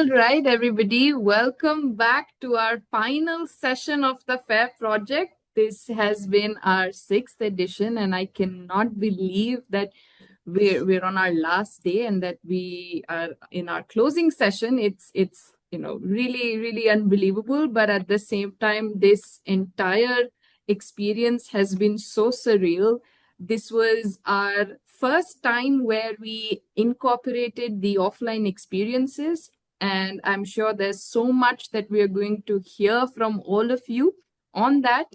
All right, everybody, welcome back to our final session of the FAIR project. This has been our 6th edition, and I cannot believe that we're on our last day and that we are in our closing session. It's really unbelievable, but at the same time, this entire experience has been so surreal. This was our first time where we incorporated the offline experiences, and I'm sure there's so much that we are going to hear from all of you on that.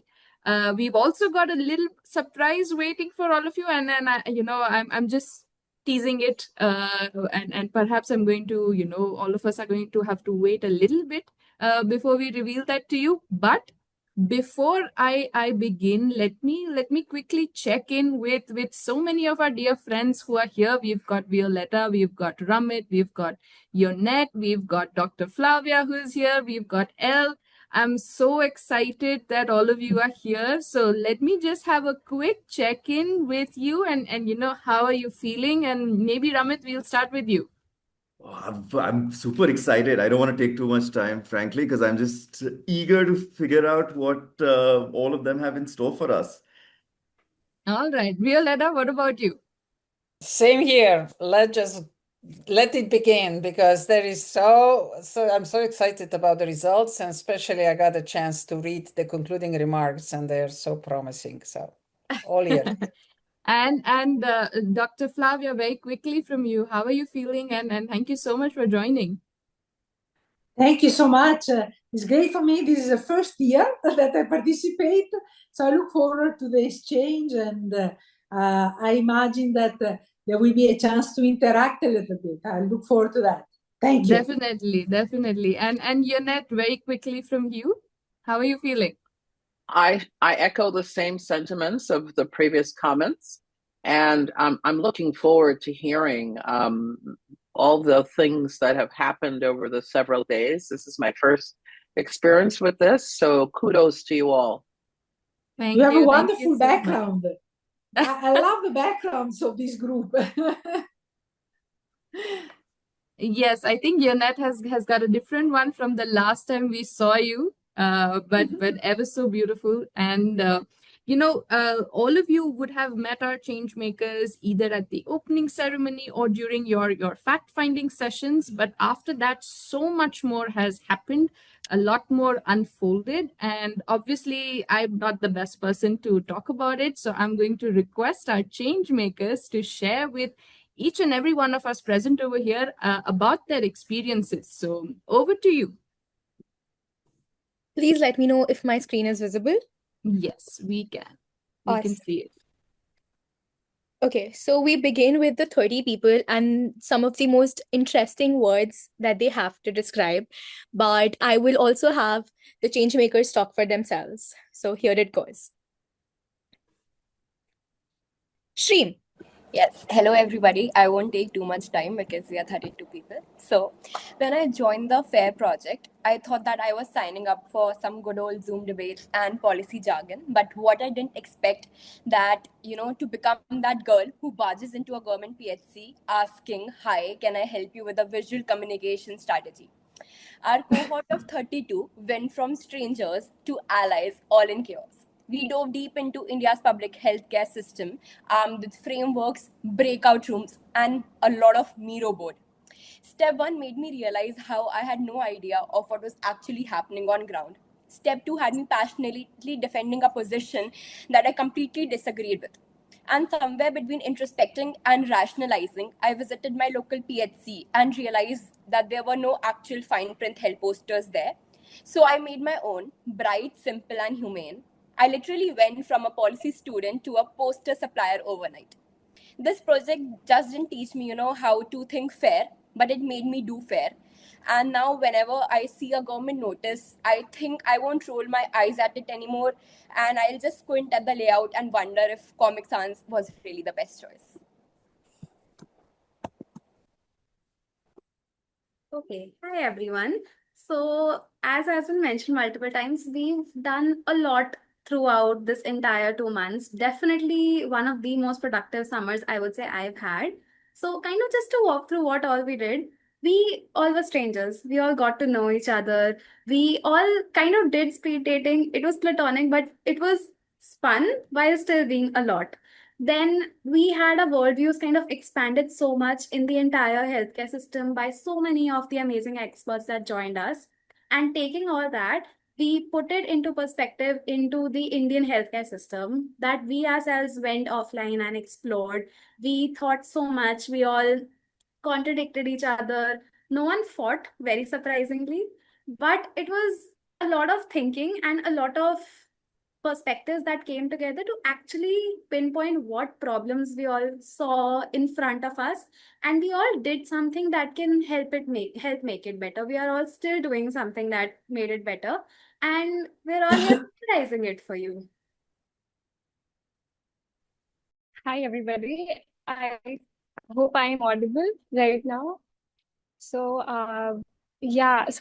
We've also got a little surprise waiting for all of you, and I'm just teasing it, and perhaps I'm going to, all of us are going to have to wait a little bit before we reveal that to you. But before I begin, let me quickly check in with so many of our dear friends who are here. We've got Violeta, we've got Ramit, we've got Yonette, we've got Dr. Flavia who's here, we've got Elle. I'm so excited that all of you are here. So let me just have a quick check-in with you and how are you feeling? And maybe Ramit, we'll start with you. I'm super excited. I don't want to take too much time, frankly, because I'm just eager to figure out what all of them have in store for us. All right. Violeta, what about you? Same here. Let it begin, because there is so I'm so excited about the results, and especially I got a chance to read the concluding remarks, and they're so promising. So all here. And Dr. Flavia, very quickly from you, how are you feeling? And thank you so much for joining. Thank you so much. It's great for me. This is the first year that I participate, so I look forward to the exchange, and I imagine that there will be a chance to interact a little bit. I look forward to that. Thank you. Definitely. And Yonette, very quickly from you, how are you feeling? I echo the same sentiments of the previous comments, and I'm looking forward to hearing all the things that have happened over the several days. This is my first experience with this, so kudos to you all. Thank you. You have a wonderful background. I love the backgrounds of this group. Yes, I think Yonette has got a different one from the last time we saw you, but ever so beautiful. And all of you would have met our change makers either at the opening ceremony or during your fact-finding sessions. But after that, so much more has happened, a lot more unfolded. And obviously, I'm not the best person to talk about it. So I'm going to request our change makers to share with each and every one of us present over here about their experiences. So over to you. Please let me know if my screen is visible. Yes, we can. We can see it. Okay, so we begin with the 30 people and some of the most interesting words that they have to describe. But I will also have the change makers talk for themselves. So here it goes. Shreem. Yes, hello everybody. I won't take too much time because we are 32 people. So when I joined the FAIR project, I thought that I was signing up for some good old Zoom debates and policy jargon. But what I didn't expect that, to become that girl who barges into a government PHC asking, "Hi, can I help you with a visual communication strategy?" Our cohort of 32 went from strangers to allies, all in chaos. We dove deep into India's public healthcare system with frameworks, breakout rooms, and a lot of Miro board. Step 1 made me realize how I had no idea of what was actually happening on ground. Step 2 had me passionately defending a position that I completely disagreed with. And somewhere between introspecting and rationalizing, I visited my local PHC and realized that there were no actual fine print health posters there. So I made my own, bright, simple, and humane. I literally went from a policy student to a poster supplier overnight. This project just didn't teach me, how to think fair, but it made me do fair. And now whenever I see a government notice, I think I won't roll my eyes at it anymore, and I'll just squint at the layout and wonder if Comic Sans was really the best choice. Okay, hi everyone. So as has been mentioned multiple times, we've done a lot throughout this entire 2 months. Definitely one of the most productive summers I would say I've had. So kind of just to walk through what all we did. we all were strangers. We all got to know each other. We all kind of did speed dating. It was platonic, but it was fun while still being a lot. Then we had our worldviews kind of expanded so much in the entire healthcare system by so many of the amazing experts that joined us. And taking all that, we put it into perspective into the Indian healthcare system that we ourselves went offline and explored. We thought so much. We all contradicted each other. No one fought, very surprisingly, but it was a lot of thinking and a lot of perspectives that came together to actually pinpoint what problems we all saw in front of us, and we all did something that can help make it better. We are all still doing something that made it better, and we're all here realizing it for you. Hi, everybody. I hope I am audible right now. So,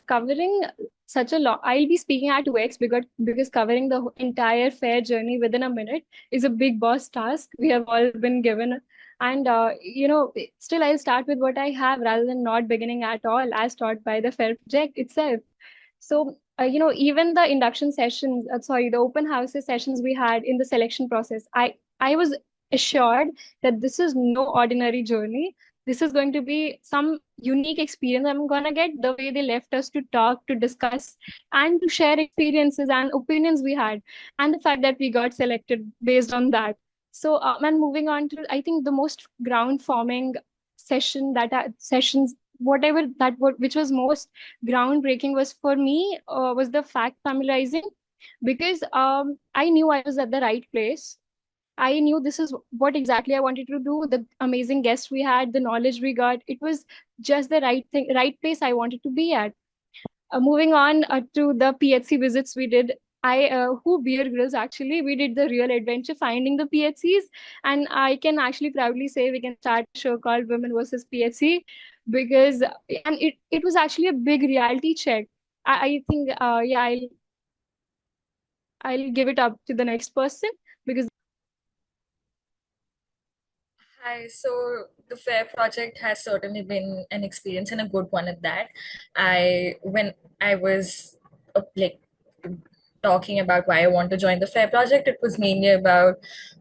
covering such a long, I'll be speaking at 2x because covering the entire FAIR journey within a minute is a big boss task we have all been given. And, still I'll start with what I have rather than not beginning at all as taught by the FAIR project itself. So, even the induction sessions, the open houses sessions we had in the selection process, I was assured that this is no ordinary journey. This is going to be some unique experience I'm going to get the way they left us to talk, to discuss, and to share experiences and opinions we had, and the fact that we got selected based on that. So, and moving on to, I think, the most ground forming sessions, whatever which was most groundbreaking was for me was the fact familiarizing, because I knew I was at the right place. I knew this is what exactly I wanted to do. The amazing guests we had, the knowledge we got, it was just the right thing, right place I wanted to be at. Moving on to the PHC visits we did. Who Beer Grills, actually, we did the real adventure finding the PHCs, and I can actually proudly say we can start a show called Women versus PHC, because and it was actually a big reality check. I think I'll give it up to the next person because. Hi, so the FAIR project has certainly been an experience and a good one at that. When I was like talking about why I want to join the FAIR project, it was mainly about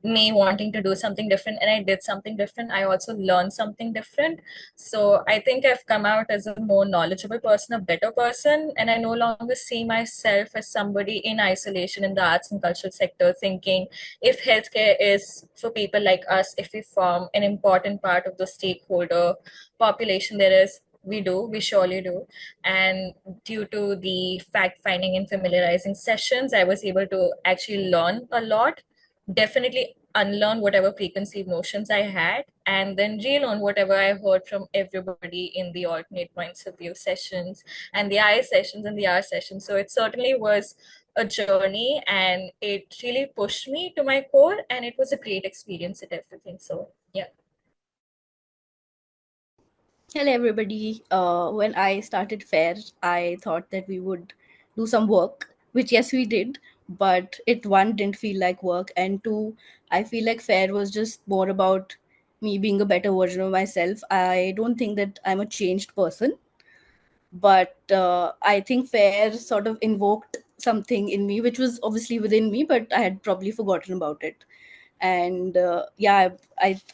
me wanting to do something different, and I did something different. I also learned something different. So I think I've come out as a more knowledgeable person, a better person, and I no longer see myself as somebody in isolation in the arts and cultural sector, thinking if healthcare is for people like us, if we form an important part of the stakeholder population there is, we surely do. And due to the fact finding and familiarizing sessions, I was able to actually learn a lot, definitely unlearn whatever preconceived notions I had, and then relearn whatever I heard from everybody in the alternate points of view sessions and the I sessions and the R sessions. So it certainly was a journey, and it really pushed me to my core, and it was a great experience at everything. So yeah. Hello, everybody. When I started FAIR, I thought that we would do some work, which yes, we did, but it one didn't feel like work, and two, I feel like FAIR was just more about me being a better version of myself. I don't think that I'm a changed person, but I think FAIR sort of invoked something in me, which was obviously within me, but I had probably forgotten about it. And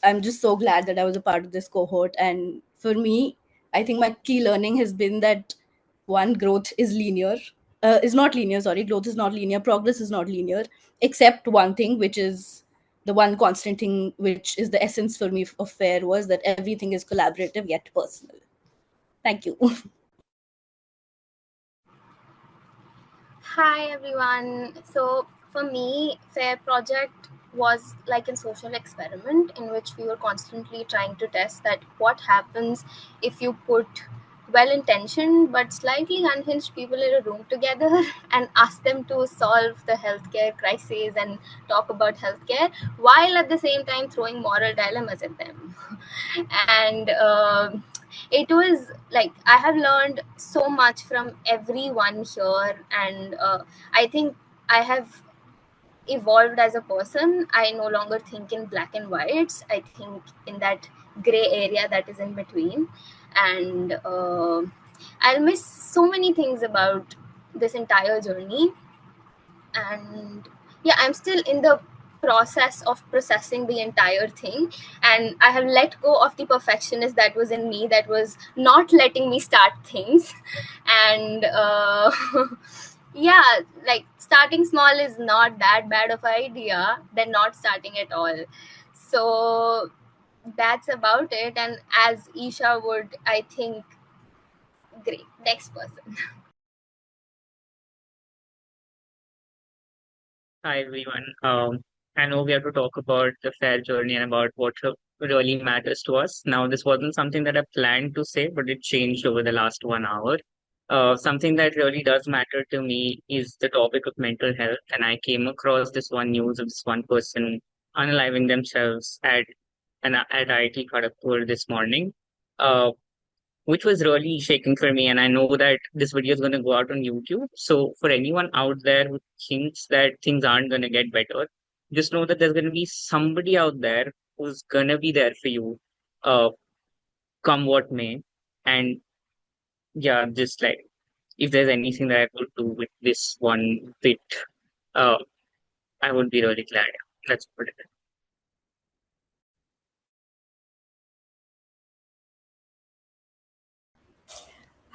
I'm just so glad that I was a part of this cohort. And for me, I think my key learning has been that one, growth is not linear, sorry, growth is not linear, progress is not linear, except one thing, which is the one constant thing, which is the essence for me of FAIR, was that everything is collaborative yet personal. Thank you. Hi everyone. So for me, FAIR project was like a social experiment in which we were constantly trying to test that what happens if you put well-intentioned but slightly unhinged people in a room together and ask them to solve the healthcare crisis and talk about healthcare while at the same time throwing moral dilemmas at them. And it was like I have learned so much from everyone here, and I think I have evolved as a person. I no longer think in black and whites. I think in that gray area that is in between. and I'll miss so many things about this entire journey. And yeah, I'm still in the process of processing the entire thing, and I have let go of the perfectionist that was in me, that was not letting me start things. And yeah, like starting small is not that bad of an idea than not starting at all. So that's about it. And as Isha would, I think, great, next person. Hi everyone. I know we have to talk about the fair journey and about what really matters to us. Now, this wasn't something that I planned to say, but it changed over the last 1 hour. Something that really does matter to me is the topic of mental health, and I came across this one news of this one person unaliving themselves at IIT Kharagpur this morning. Uh, which was really shaking for me. And I know that this video is going to go out on YouTube. So for anyone out there who thinks that things aren't going to get better, just know that there's going to be somebody out there who's going to be there for you, uh, come what may. And yeah, just like if there's anything that I could do with this one bit, uh, I would be really glad. Let's put it.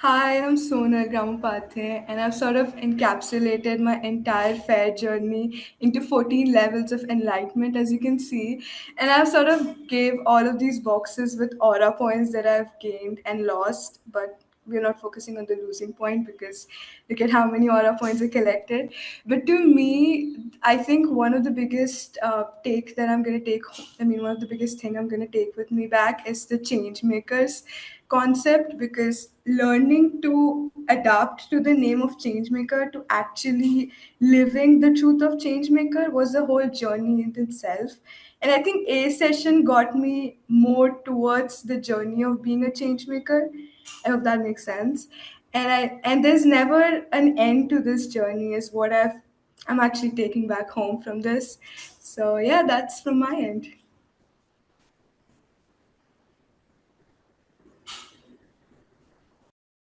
Hi, I'm Sonal Gramopadhye, and I've sort of encapsulated my entire FAIR journey into 14 levels of enlightenment, as you can see. And I've sort of gave all of these boxes with aura points that I've gained and lost, but we're not focusing on the losing point because look at how many aura points are collected. But to me, I think one of the biggest take that I'm going to take, one of the biggest thing I'm going to take with me back is the change makers concept, because learning to adapt to the name of changemaker to actually living the truth of changemaker was a whole journey in itself. And I think a session got me more towards the journey of being a changemaker. I hope that makes sense. And there's never an end to this journey is what I'm actually taking back home from this. So yeah, that's from my end.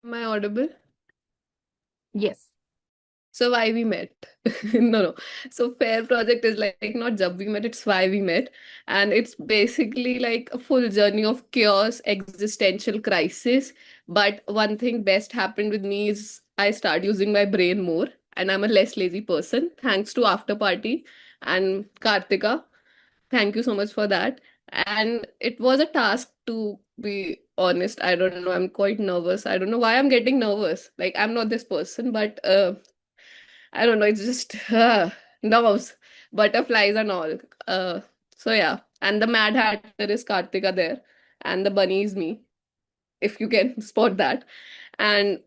Am I audible? Yes. So why we met? No, no. So Fair Project is like not jab we met, it's why we met. And it's basically like a full journey of chaos, existential crisis. But one thing best happened with me is I start using my brain more and I'm a less lazy person thanks to After Party and Kartika. Thank you so much for that. And it was a task, to be honest. I don't know. I'm quite nervous. I don't know why I'm getting nervous. Like I'm not this person, but I don't know. It's just nerves, butterflies, and all. So yeah. And the Mad Hatter is Kartika there, and the bunny is me, if you can spot that. And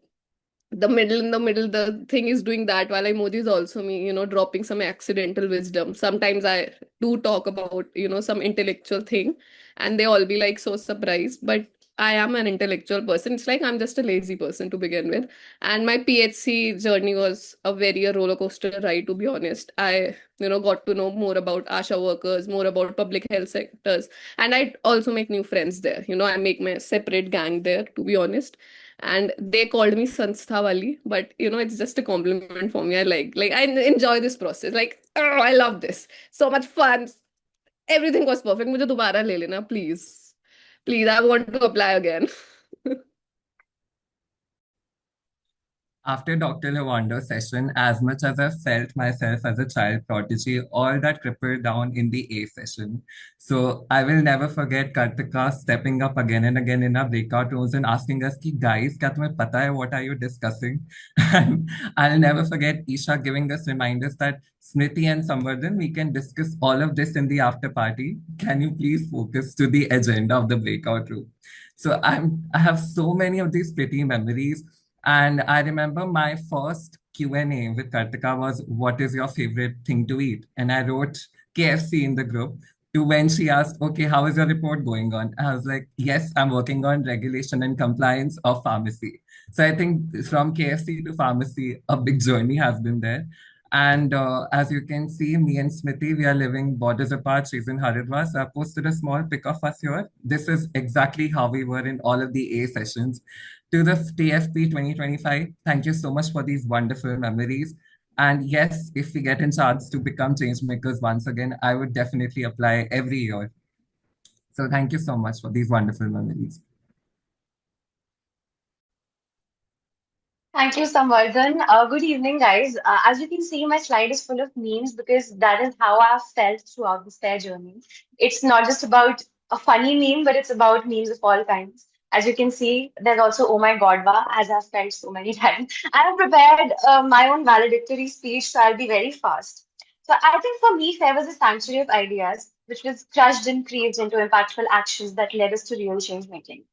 in the middle, the thing is doing that while emoji is also me, dropping some accidental wisdom. Sometimes I do talk about, some intellectual thing, and they all be like so surprised. But I am an intellectual person. It's like I'm just a lazy person to begin with. And my PHC journey was a roller coaster ride, to be honest. I, got to know more about ASHA workers, more about public health sectors, and I also make new friends there. I make my separate gang there, to be honest. And they called me Sanstha Wali, but it's just a compliment for me. I enjoy this process. Like, oh, I love this. So much fun. Everything was perfect. मुझे दोबारा ले लेना, please. Please, I want to apply again. After Dr. Lwando's session, as much as I felt myself as a child prodigy, all that crippled down in the A session. So I will never forget Kartika stepping up again and again in our breakout rooms and asking us, "Ki guys, kya tumhe pata hai what are you discussing?" And I'll never forget Isha giving us reminders that Smriti and Samvardhan, we can discuss all of this in the after party. Can you please focus to the agenda of the breakout room? So I have so many of these pretty memories. And I remember my first Q&A with Kartika was, "What is your favorite thing to eat?" And I wrote KFC in the group. To when she asked, "Okay, how is your report going on?" I was like, "Yes, I'm working on regulation and compliance of pharmacy." So I think from KFC to pharmacy, a big journey has been there. And as you can see, me and Smriti, we are living borders apart. She's in Haridwar. So I posted a small pic of us here. This is exactly how we were in all of the A sessions. To the TFP 2025, thank you so much for these wonderful memories. And yes, if we get a chance to become changemakers once again, I would definitely apply every year. So thank you so much for these wonderful memories. Thank you, Samvardhan. Good evening, guys. As you can see, my slide is full of memes because that is how I've felt throughout this fair journey. It's not just about a funny meme, but it's about memes of all kinds. As you can see, there's also Oh My God, Wa, as I've felt so many times. I have prepared my own valedictory speech, so I'll be very fast. So I think for me, fair was a sanctuary of ideas, which was crushed and craved into impactful actions that led us to real change making.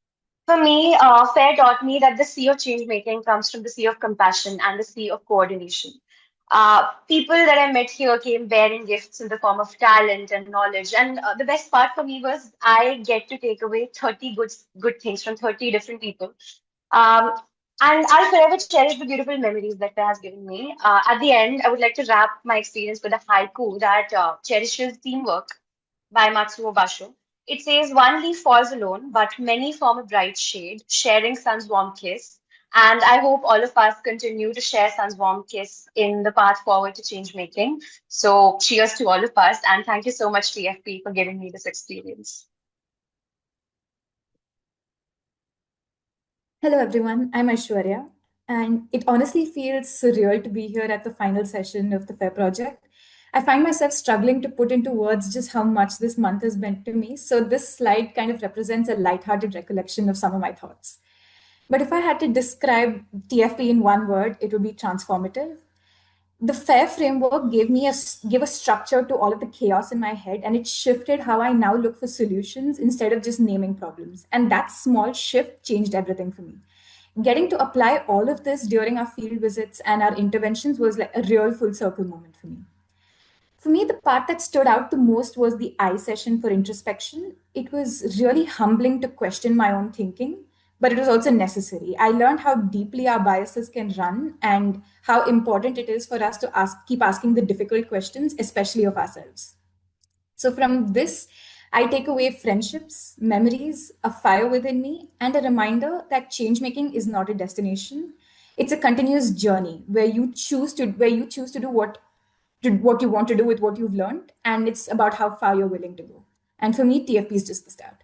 For me, FAIR taught me that the sea of change making comes from the sea of compassion and the sea of coordination. People that I met here came bearing gifts in the form of talent and knowledge. And the best part for me was I get to take away 30 good things from 30 different people. Um, and I'll forever cherish the beautiful memories that FAIR has given me. At the end, I would like to wrap my experience with a haiku that cherishes teamwork by Matsuo Basho. It says, "One leaf falls alone, but many form a bright shade, sharing sun's warm kiss." And I hope all of us continue to share sun's warm kiss in the path forward to change making. So, cheers to all of us, and thank you so much, TFP, for giving me this experience. Hello, everyone. I'm Aishvarya, and it honestly feels surreal to be here at the final session of the FAIR project. I find myself struggling to put into words just how much this month has meant to me. So, this slide kind of represents a lighthearted recollection of some of my thoughts. But if I had to describe TFP in one word, it would be transformative. The FAIR framework gave a structure to all of the chaos in my head, and it shifted how I now look for solutions instead of just naming problems. And that small shift changed everything for me. Getting to apply all of this during our field visits and our interventions was like a real full circle moment for me. For me, the part that stood out the most was the I session for introspection. It was really humbling to question my own thinking, but it was also necessary. I learned how deeply our biases can run and how important it is for us to keep asking the difficult questions, especially of ourselves. So, from this, I take away friendships, memories, a fire within me, and a reminder that change making is not a destination. It's a continuous journey where you choose to do what you want to do with what you've learned, and it's about how far you're willing to go. And for me, TFP is just the start.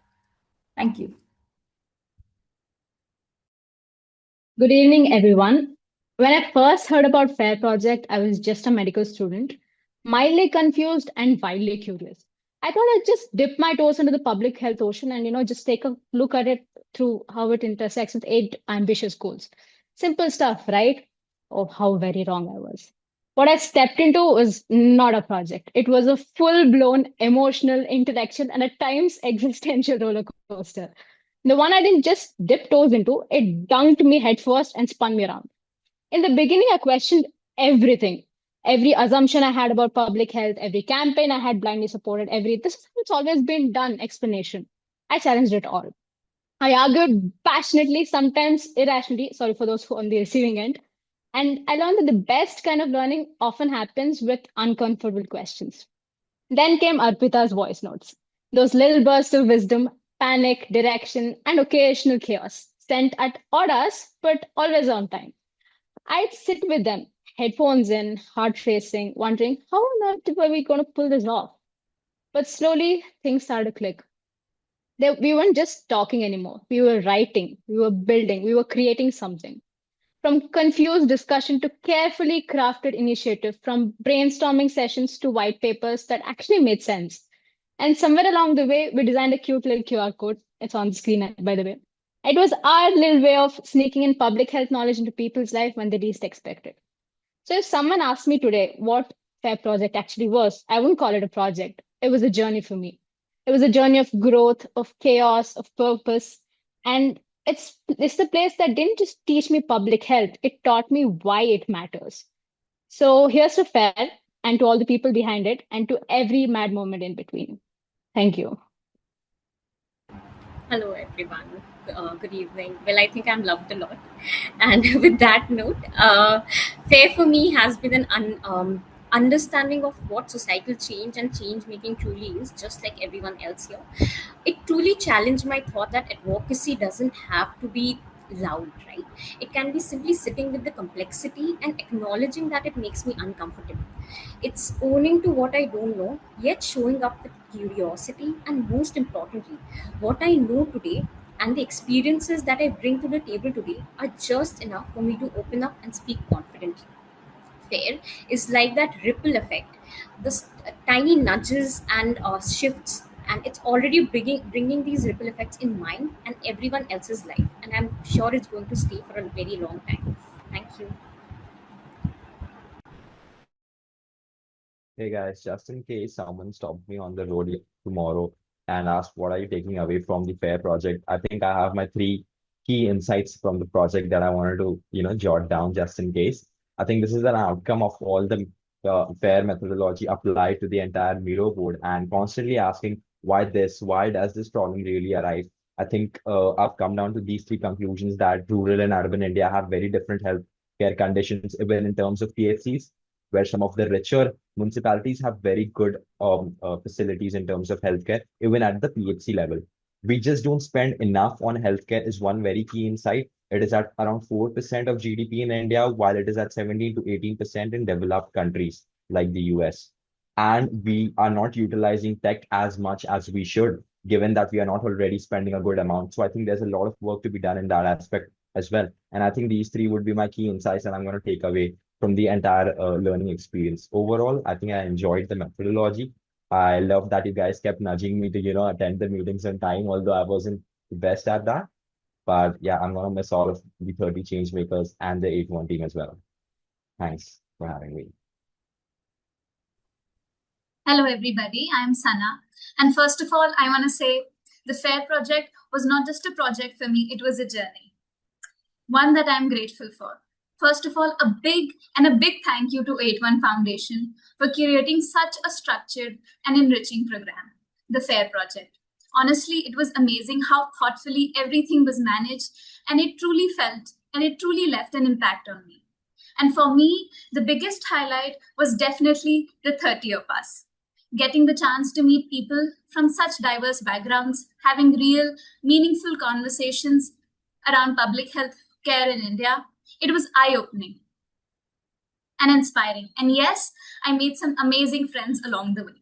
Thank you. Good evening, everyone. When I first heard about FAIR project, I was just a medical student, mildly confused and wildly curious. I thought I'd just dip my toes into the public health ocean and just take a look at it through how it intersects with 8 ambitious goals. Simple stuff, right? Oh, how very wrong I was. What I stepped into was not a project. It was a full-blown emotional, intellectual, and at times existential roller coaster. The one I didn't just dip toes into, it dunked me headfirst and spun me around. In the beginning, I questioned everything. Every assumption I had about public health, every campaign I had blindly supported, this is how it's always been done explanation. I challenged it all. I argued passionately, sometimes irrationally, sorry for those who are on the receiving end. And I learned that the best kind of learning often happens with uncomfortable questions. Then came Arpita's voice notes, those little bursts of wisdom, panic, direction, and occasional chaos, sent at odd hours, but always on time. I'd sit with them, headphones in, heart racing, wondering how on earth were we going to pull this off? But slowly, things started to click. We weren't just talking anymore. We were writing, we were building, we were creating something. From confused discussion to carefully crafted initiative, from brainstorming sessions to white papers that actually made sense. And somewhere along the way, we designed a cute little QR code. It's on the screen, by the way. It was our little way of sneaking in public health knowledge into people's life when they least expect it. So if someone asked me today what FAIR project actually was, I wouldn't call it a project. It was a journey for me. It was a journey of growth, of chaos, of purpose. And it's the place that didn't just teach me public health, it taught me why it matters. So here's to FAIR and to all the people behind it and to every mad moment in between. Thank you. Hello, everyone. good evening. Well, I think I'm loved a lot. And with that note, FAIR for me has been an understanding of what societal change and change making truly is, just like everyone else here. It truly challenged my thought that advocacy doesn't have to be loud, right? It can be simply sitting with the complexity and acknowledging that it makes me uncomfortable. It's owning to what I don't know, yet showing up with curiosity, and most importantly, what I know today and the experiences that I bring to the table today are just enough for me to open up and speak confidently. FAIR is like that ripple effect, this tiny nudges and shifts, and it's already bringing these ripple effects in mine and everyone else's life, and I'm sure it's going to stay for a very long time. Thank you. Hey guys, just in case someone stopped me on the road tomorrow and asked, what are you taking away from the FAIR project? I think I have my three key insights from the project that I wanted to, jot down just in case. I think this is an outcome of all the FAIR methodology applied to the entire Miro board and constantly asking why does this problem really arise? I think I've come down to these three conclusions that rural and urban India have very different health care conditions, even in terms of PHCs, where some of the richer municipalities have very good facilities in terms of healthcare, even at the PHC level. We just don't spend enough on healthcare is one very key insight. It is at around 4% of GDP in India, while it is at 17 to 18% in developed countries like the US. And we are not utilizing tech as much as we should, given that we are not already spending a good amount. So I think there's a lot of work to be done in that aspect as well. And I think these three would be my key insights, and I'm going to take away from the entire learning experience. Overall, I think I enjoyed the methodology. I love that you guys kept nudging me to, attend the meetings on time, although I wasn't the best at that. But yeah, I'm gonna miss all of the 30 change makers and the 8-1 team as well. Thanks for having me. Hello, everybody. I'm Sanah. And first of all, I want to say the FAIR project was not just a project for me, it was a journey, one that I'm grateful for. First of all, a big thank you to 8-1 Foundation for curating such a structured and enriching program, the FAIR project. Honestly, it was amazing how thoughtfully everything was managed, and it truly left an impact on me. And for me, the biggest highlight was definitely the 30 of us. Getting the chance to meet people from such diverse backgrounds, having real, meaningful conversations around public health care in India, it was eye-opening and inspiring. And yes, I made some amazing friends along the way.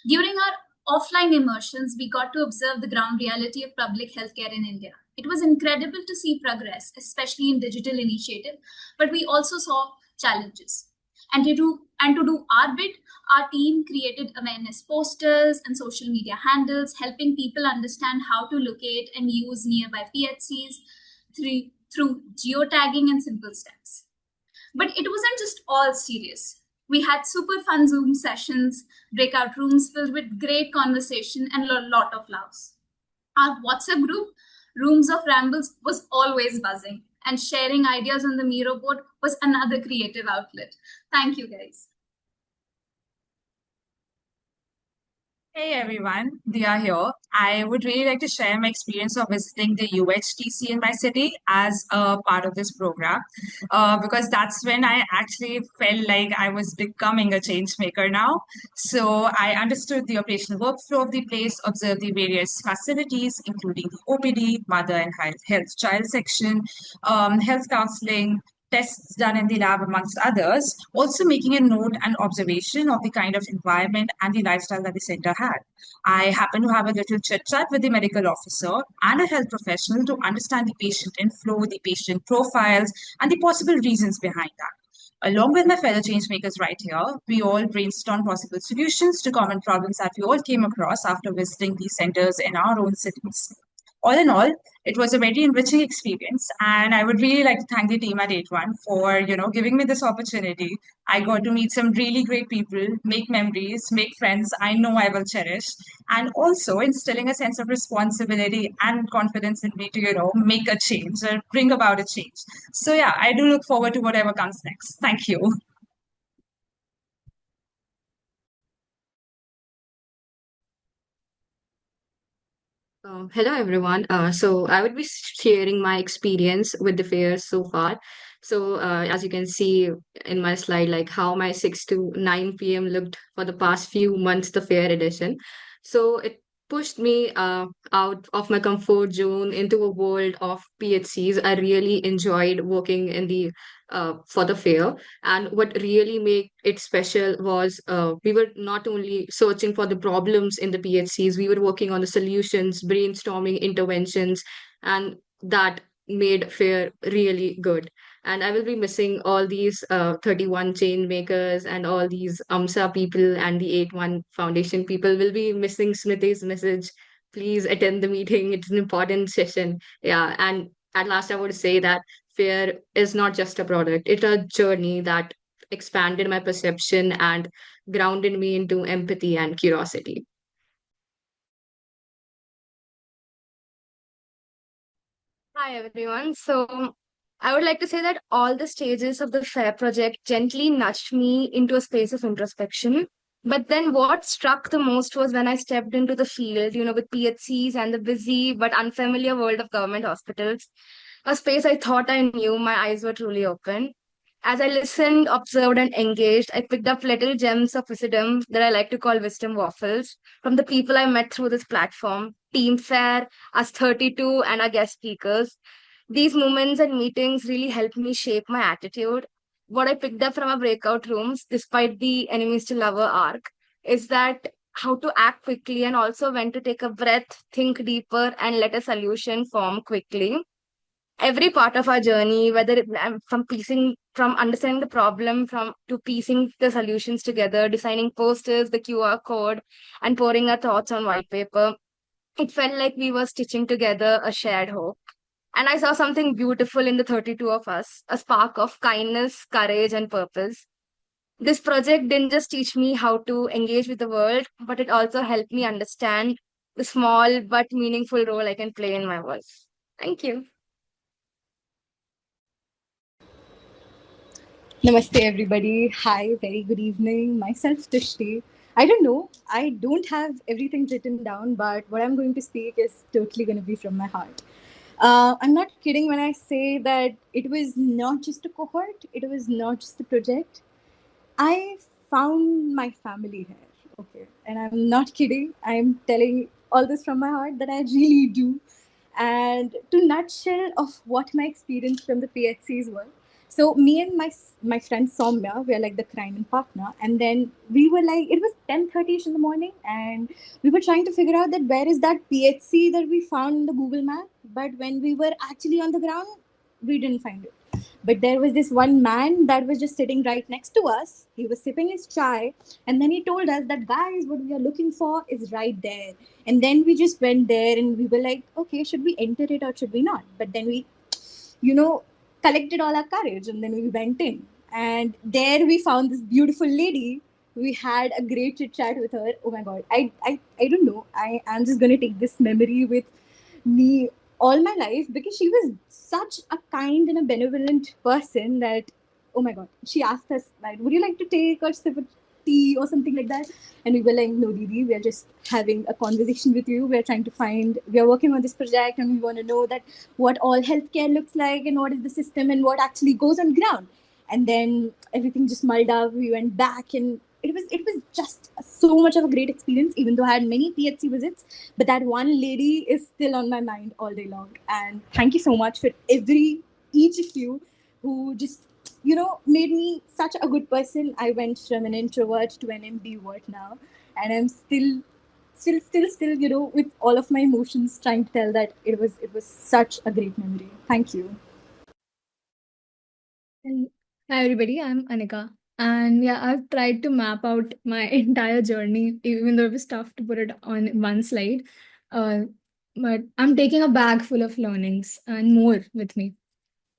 During our offline immersions, we got to observe the ground reality of public healthcare in India. It was incredible to see progress, especially in digital initiative, but we also saw challenges. And to do our bit, our team created awareness posters and social media handles, helping people understand how to locate and use nearby PHCs through geotagging and simple steps. But it wasn't just all serious. We had super fun Zoom sessions, breakout rooms filled with great conversation and a lot of laughs. Our WhatsApp group, Rooms of Rambles, was always buzzing, and sharing ideas on the Miro board was another creative outlet. Thank you, guys. Hey everyone, Diya here. I would really like to share my experience of visiting the UHTC in my city as a part of this program, because that's when I actually felt like I was becoming a change maker now. So I understood the operational workflow of the place, observed the various facilities, including the OPD, mother and health child section, health counseling, tests done in the lab, amongst others, also making a note and observation of the kind of environment and the lifestyle that the center had. I happened to have a little chit chat with the medical officer and a health professional to understand the patient inflow, the patient profiles, and the possible reasons behind that. Along with my fellow changemakers right here, we all brainstormed possible solutions to common problems that we all came across after visiting these centers in our own cities. All in all, it was a very enriching experience, and I would really like to thank the team at 8-1 for giving me this opportunity. I got to meet some really great people, make memories, make friends I know I will cherish, and also instilling a sense of responsibility and confidence in me to make a change or bring about a change. So yeah, I do look forward to whatever comes next. Thank you. Hello, everyone. So I would be sharing my experience with the fair so far. So as you can see in my slide, like how my 6 to 9 p.m. looked for the past few months, the fair edition. So it pushed me out of my comfort zone into a world of PHCs. I really enjoyed working in the for the fair. And what really made it special was we were not only searching for the problems in the PHCs, we were working on the solutions, brainstorming interventions, and that made FAIR really good. And I will be missing all these 31 chain makers and all these AMSA people and the 8-1 foundation people. Will be missing Smriti's message. Please attend the meeting. It's an important session. Yeah. And at last, I would say that FAIR is not just a product, it's a journey that expanded my perception and grounded me into empathy and curiosity. Hi, everyone. So, I would like to say that all the stages of the FAIR project gently nudged me into a space of introspection. But then, what struck the most was when I stepped into the field, with PHCs and the busy but unfamiliar world of government hospitals, a space I thought I knew, my eyes were truly open. As I listened, observed, and engaged, I picked up little gems of wisdom that I like to call wisdom waffles from the people I met through this platform, Team Fair, us 32, and our guest speakers. These moments and meetings really helped me shape my attitude. What I picked up from our breakout rooms, despite the enemies to lover arc, is that how to act quickly and also when to take a breath, think deeper, and let a solution form quickly. Every part of our journey, whether from piecing, from understanding the problem, from to piecing the solutions together, designing posters, the QR code, and pouring our thoughts on white paper, it felt like we were stitching together a shared hope. And I saw something beautiful in the 32 of us, a spark of kindness, courage, and purpose. This project didn't just teach me how to engage with the world, but it also helped me understand the small but meaningful role I can play in my world. Thank you. Namaste, everybody. Hi, very good evening. Myself, Tushti. I don't know. I don't have everything written down, but what I'm going to speak is totally going to be from my heart. I'm not kidding when I say that it was not just a cohort, it was not just a project. I found my family here. Okay. And I'm not kidding. I'm telling all this from my heart that I really do. And to nutshell of what my experience from the PHCs were. So me and my friend Saummya, we are like the crime and partner. And then we were like, it was 10:30ish in the morning, and we were trying to figure out that where is that PHC that we found in the Google map. But when we were actually on the ground, we didn't find it. But there was this one man that was just sitting right next to us. He was sipping his chai, and then he told us that, guys, what we are looking for is right there. And then we just went there and we were like, okay, should we enter it or should we not? But then we, collected all our courage and then we went in. And there we found this beautiful lady. We had a great chit chat with her. Oh my God. I don't know. I am just going to take this memory with me all my life because she was such a kind and a benevolent person that, oh my God, she asked us, like, would you like to take a sip of tea or something like that? And we were like, no, Didi, we are just having a conversation with you. We are working on this project and we want to know that what all healthcare looks like and what is the system and what actually goes on ground. And then everything just mulled up. We went back and it was just so much of a great experience, even though I had many PHC visits. But that one lady is still on my mind all day long. And thank you so much for each of you who just, made me such a good person. I went from an introvert to an ambivert now. And I'm still, with all of my emotions trying to tell that it was such a great memory. Thank you. Hi, everybody. I'm Anika. And yeah, I've tried to map out my entire journey, even though it was tough to put it on one slide. Uh, but I'm taking a bag full of learnings and more with me.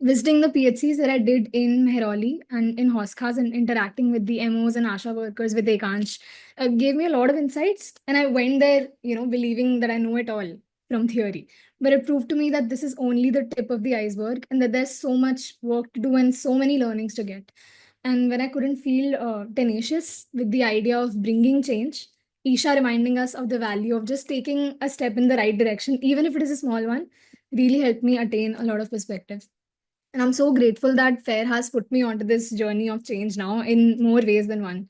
Visiting the PHCs that I did in Mehrauli and in Hoskas and interacting with the MOs and ASHA workers with Akansh gave me a lot of insights. And I went there, believing that I know it all from theory. But it proved to me that this is only the tip of the iceberg and that there's so much work to do and so many learnings to get. And when I couldn't feel tenacious with the idea of bringing change, Isha reminding us of the value of just taking a step in the right direction, even if it is a small one, really helped me attain a lot of perspectives. And I'm so grateful that FAIR has put me onto this journey of change now in more ways than one.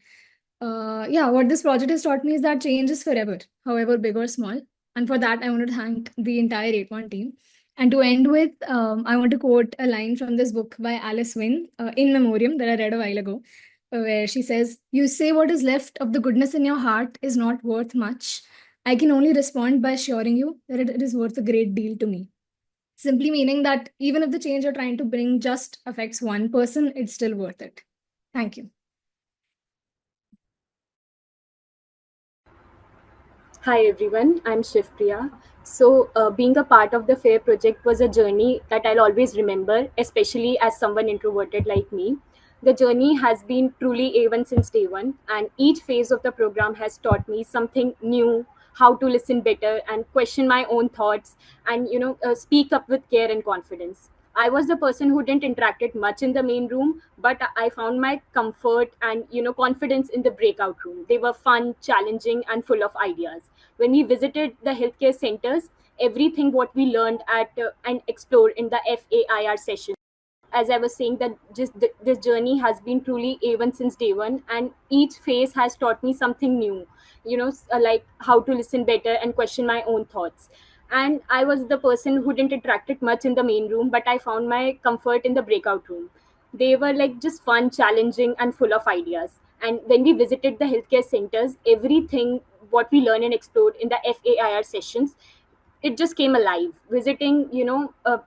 Yeah, what this project has taught me is that change is forever, however big or small. And for that, I want to thank the entire 8-1 team. And to end with, I want to quote a line from this book by Alice Wynne, In Memoriam, that I read a while ago, where she says, "You say what is left of the goodness in your heart is not worth much. I can only respond by assuring you that it is worth a great deal to me." Simply meaning that even if the change you're trying to bring just affects one person, it's still worth it. Thank you. Hi everyone, I'm Shivpriya. So, being a part of the FAIR project was a journey that I'll always remember, especially as someone introverted like me. The journey has been truly A1 since day one, and each phase of the program has taught me something new, how to listen better and question my own thoughts, and speak up with care and confidence. I was the person who didn't interacted much in the main room, but I found my comfort and confidence in the breakout room. They were fun, challenging, and full of ideas. When we visited the healthcare centers, everything what we learned at and explored in the FAIR session, as I was saying, that just this journey has been truly A1 since day one, and each phase has taught me something new. Like how to listen better and question my own thoughts. And I was the person who didn't interact it much in the main room, but I found my comfort in the breakout room. They were like just fun, challenging, and full of ideas. And when we visited the healthcare centers, everything what we learned and explored in the FAIR sessions, it just came alive. Visiting,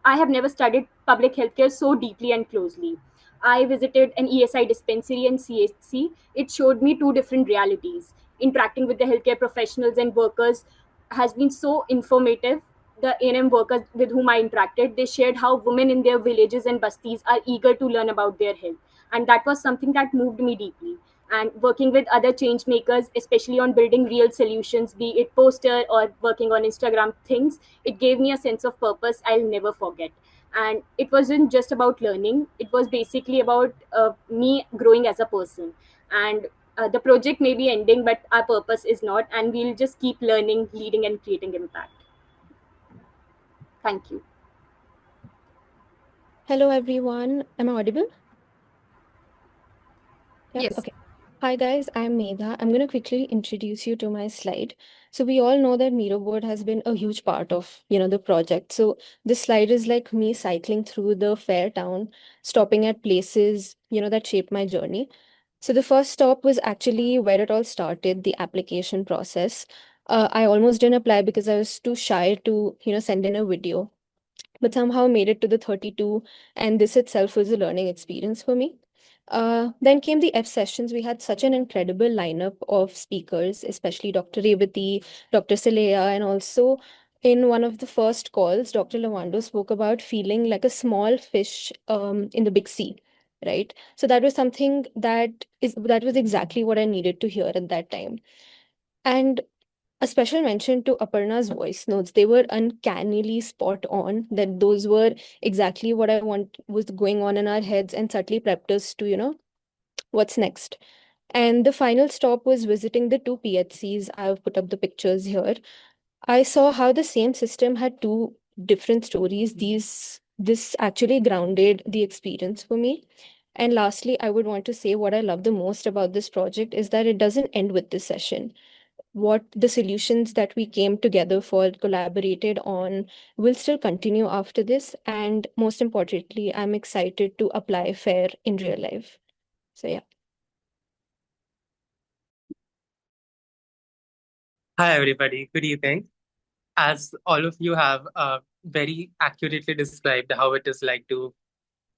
I have never studied public healthcare so deeply and closely. I visited an ESI dispensary and CHC. It showed me two different realities. Interacting with the healthcare professionals and workers has been so informative. The A&M workers with whom I interacted, they shared how women in their villages and bastis are eager to learn about their health, and that was something that moved me deeply. And working with other change makers, especially on building real solutions, be it poster or working on Instagram things, it gave me a sense of purpose I'll never forget. And it wasn't just about learning, it was basically about me growing as a person. And the project may be ending, but our purpose is not, and we'll just keep learning, leading, and creating impact. Thank you. Hello, everyone. Am I audible? Yep. Yes. Okay. Hi, guys. I'm Megha. I'm going to quickly introduce you to my slide. So we all know that Miro board has been a huge part of, the project. So this slide is like me cycling through the fair town, stopping at places, that shaped my journey. So the first stop was actually where it all started, the application process. I almost didn't apply because I was too shy to, send in a video, but somehow made it to the 32, and this itself was a learning experience for me. Then came the F sessions. We had such an incredible lineup of speakers, especially Dr. Revati, Dr. Saleyha, and also in one of the first calls, Dr. Lwando spoke about feeling like a small fish in the big sea, right? So that was something that was exactly what I needed to hear at that time. And a special mention to Aparna's voice notes. They were uncannily spot on, that those were exactly what I want was going on in our heads and subtly prepped us to, what's next. And the final stop was visiting the two PHCs. I've put up the pictures here. I saw how the same system had two different stories. This actually grounded the experience for me. And lastly, I would want to say what I love the most about this project is that it doesn't end with this session. What the solutions that we came together for, collaborated on, will still continue after this. And most importantly, I'm excited to apply FAIR in real life. So yeah. Hi, everybody. Good evening. As all of you have very accurately described how it is like to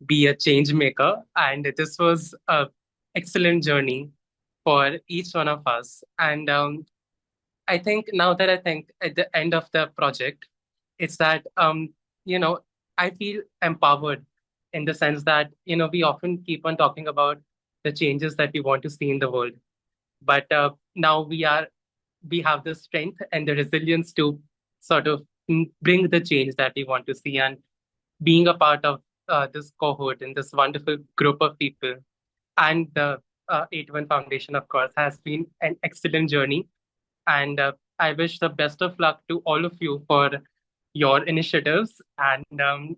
be a change maker, and this was a excellent journey for each one of us. And I think now that I think at the end of the project, it's that you know I feel empowered in the sense that we often keep on talking about the changes that we want to see in the world, but now we have the strength and the resilience to sort of bring the change that we want to see. And being a part of this cohort and this wonderful group of people and the 81 Foundation, of course, has been an excellent journey. And I wish the best of luck to all of you for your initiatives. And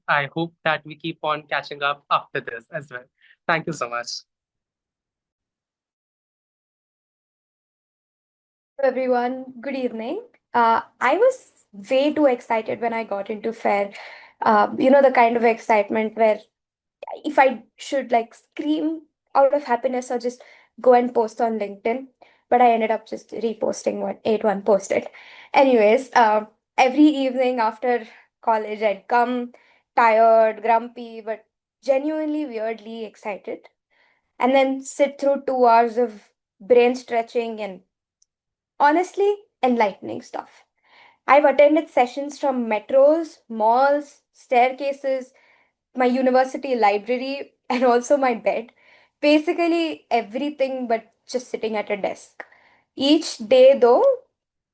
I hope that we keep on catching up after this as well. Thank you so much. Everyone, good evening. I was way too excited when I got into FAIR. The kind of excitement where if I should like scream out of happiness or just go and post on LinkedIn, but I ended up just reposting what 8-1 posted. Anyways, every evening after college, I'd come tired, grumpy, but genuinely weirdly excited, and then sit through 2 hours of brain stretching and honestly enlightening stuff. I've attended sessions from metros, malls, staircases, my university library, and also my bed. Basically, everything but just sitting at a desk. Each day, though,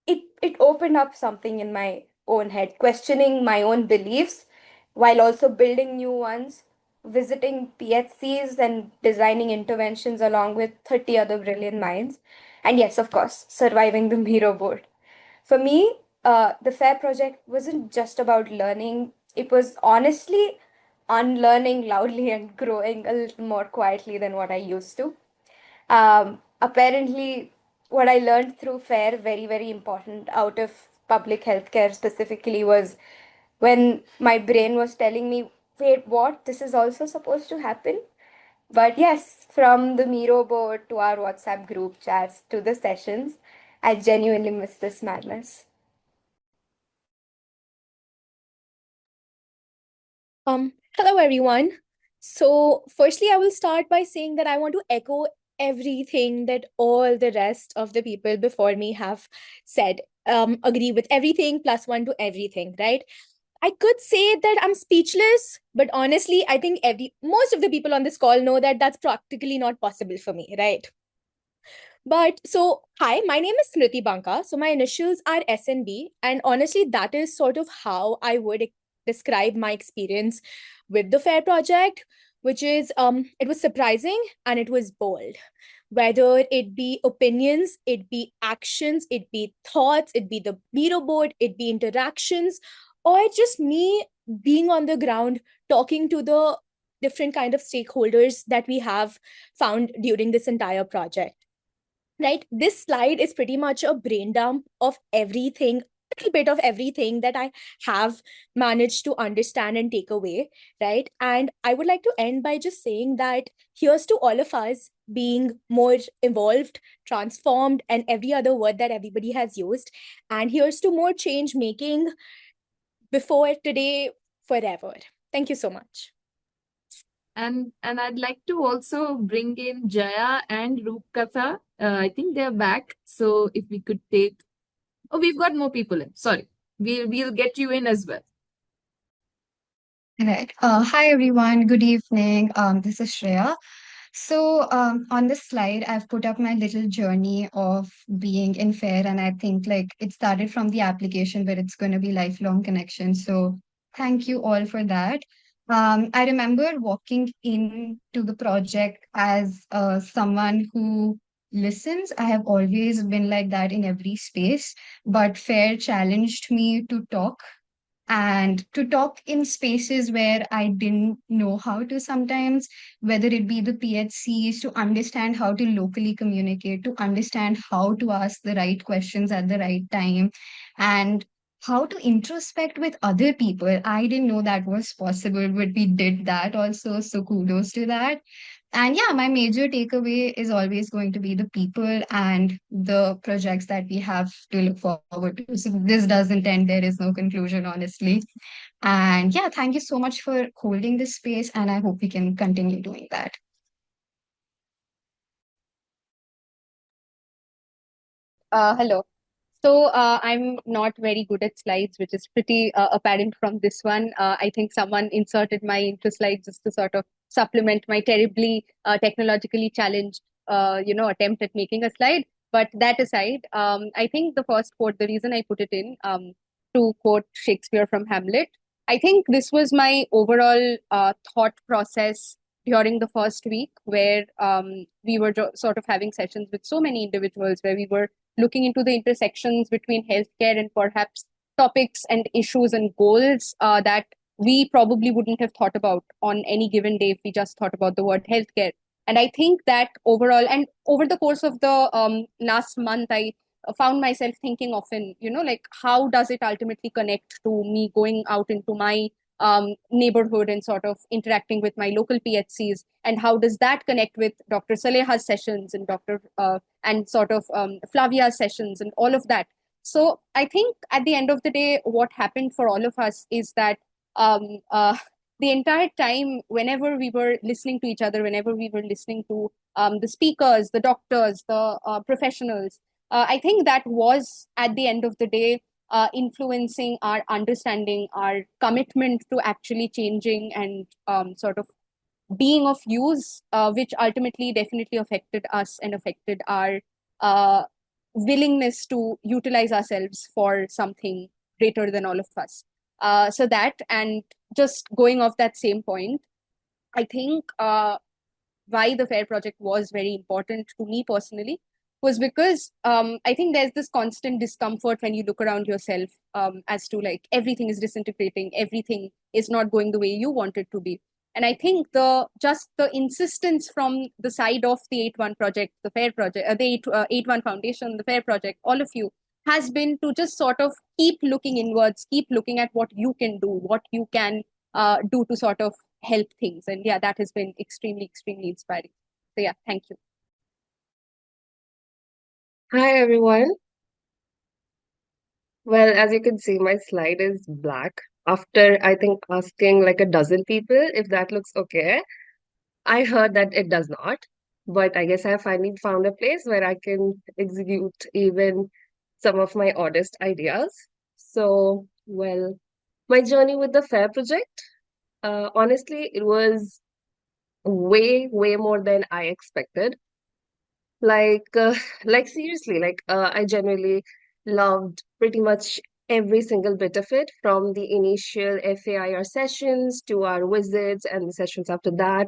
it opened up something in my own head, questioning my own beliefs while also building new ones, visiting PHCs and designing interventions along with 30 other brilliant minds. And yes, of course, surviving the Miro board. For me, the FAIR project wasn't just about learning, it was honestly unlearning loudly and growing a little more quietly than what I used to. Apparently, what I learned through FAIR, very, very important out of public healthcare specifically, was when my brain was telling me, wait, what? This is also supposed to happen? But yes, from the Miro board to our WhatsApp group chats to the sessions, I genuinely miss this madness. Hello everyone. So, firstly, I will start by saying that I want to echo everything that all the rest of the people before me have said. Agree with everything, plus one to everything, right? I could say that I'm speechless, but honestly, I think most of the people on this call know that that's practically not possible for me, right? But so, hi, my name is Smriti Banka. So my initials are SNB, and honestly, that is sort of how I would describe my experience with the FAIR project, which is it was surprising and it was bold. Whether it be opinions, it be actions, it be thoughts, it be the Miro board, it be interactions, or just me being on the ground talking to the different kind of stakeholders that we have found during this entire project. Right, this slide is pretty much a brain dump of everything, a little bit of everything that I have managed to understand and take away, right? And I would like to end by just saying that here's to all of us being more evolved, transformed, and every other word that everybody has used. And here's to more change making before today, forever. Thank you so much. And I'd like to also bring in Jaya and Rupkatha. I think they're back. So if we could take, oh, we've got more people in. Sorry, we'll get you in as well. Right. Hi everyone. Good evening. This is Shreya. So on this slide, I've put up my little journey of being in FAIR, and I think like it started from the application, but it's going to be lifelong connection. So thank you all for that. I remember walking into the project as someone who listens. I have always been like that in every space, but FAIR challenged me to talk and to talk in spaces where I didn't know how to sometimes, whether it be the PHCs, to understand how to locally communicate, to understand how to ask the right questions at the right time, and how to introspect with other people. I didn't know that was possible, but we did that also. So kudos to that. And yeah, my major takeaway is always going to be the people and the projects that we have to look forward to. So this doesn't end, there is no conclusion, honestly. And yeah, thank you so much for holding this space, and I hope we can continue doing that. Hello. So I'm not very good at slides, which is pretty apparent from this one. I think someone inserted my intro slide just to sort of supplement my terribly technologically challenged, attempt at making a slide. But that aside, I think the first quote, the reason I put it in, to quote Shakespeare from Hamlet, I think this was my overall thought process during the first week, where we were sort of having sessions with so many individuals, where we were looking into the intersections between healthcare and perhaps topics and issues and goals that we probably wouldn't have thought about on any given day if we just thought about the word healthcare. And I think that overall, and over the course of the last month, I found myself thinking often, like, how does it ultimately connect to me going out into my neighborhood and sort of interacting with my local PHCs, and how does that connect with Dr. Saleyha's sessions and and sort of Flavia's sessions and all of that. So I think at the end of the day, what happened for all of us is that the entire time, whenever we were listening to each other, whenever we were listening to the speakers, the doctors, the professionals, I think that was at the end of the day influencing our understanding, our commitment to actually changing and sort of being of use, which ultimately definitely affected us and affected our willingness to utilize ourselves for something greater than all of us. So that, and just going off that same point, I think why the FAIR project was very important to me personally was because I think there's this constant discomfort when you look around yourself as to like everything is disintegrating, everything is not going the way you want it to be. And I think the insistence from the side of the 8-1 project, the FAIR project, the 8-1 Foundation, the FAIR project, all of you, has been to just sort of keep looking inwards, keep looking at what you can do, what you can do to sort of help things. And yeah, that has been extremely, extremely inspiring. So yeah, thank you. Hi everyone. Well, as you can see, my slide is black. After I think asking like a dozen people if that looks okay, I heard that it does not. But I guess I finally found a place where I can execute even some of my oddest ideas. So, well, my journey with the FAIR project, honestly, it was way, way more than I expected. Like, like seriously, I genuinely loved pretty much every single bit of it, from the initial FAIR sessions to our visits and the sessions after that.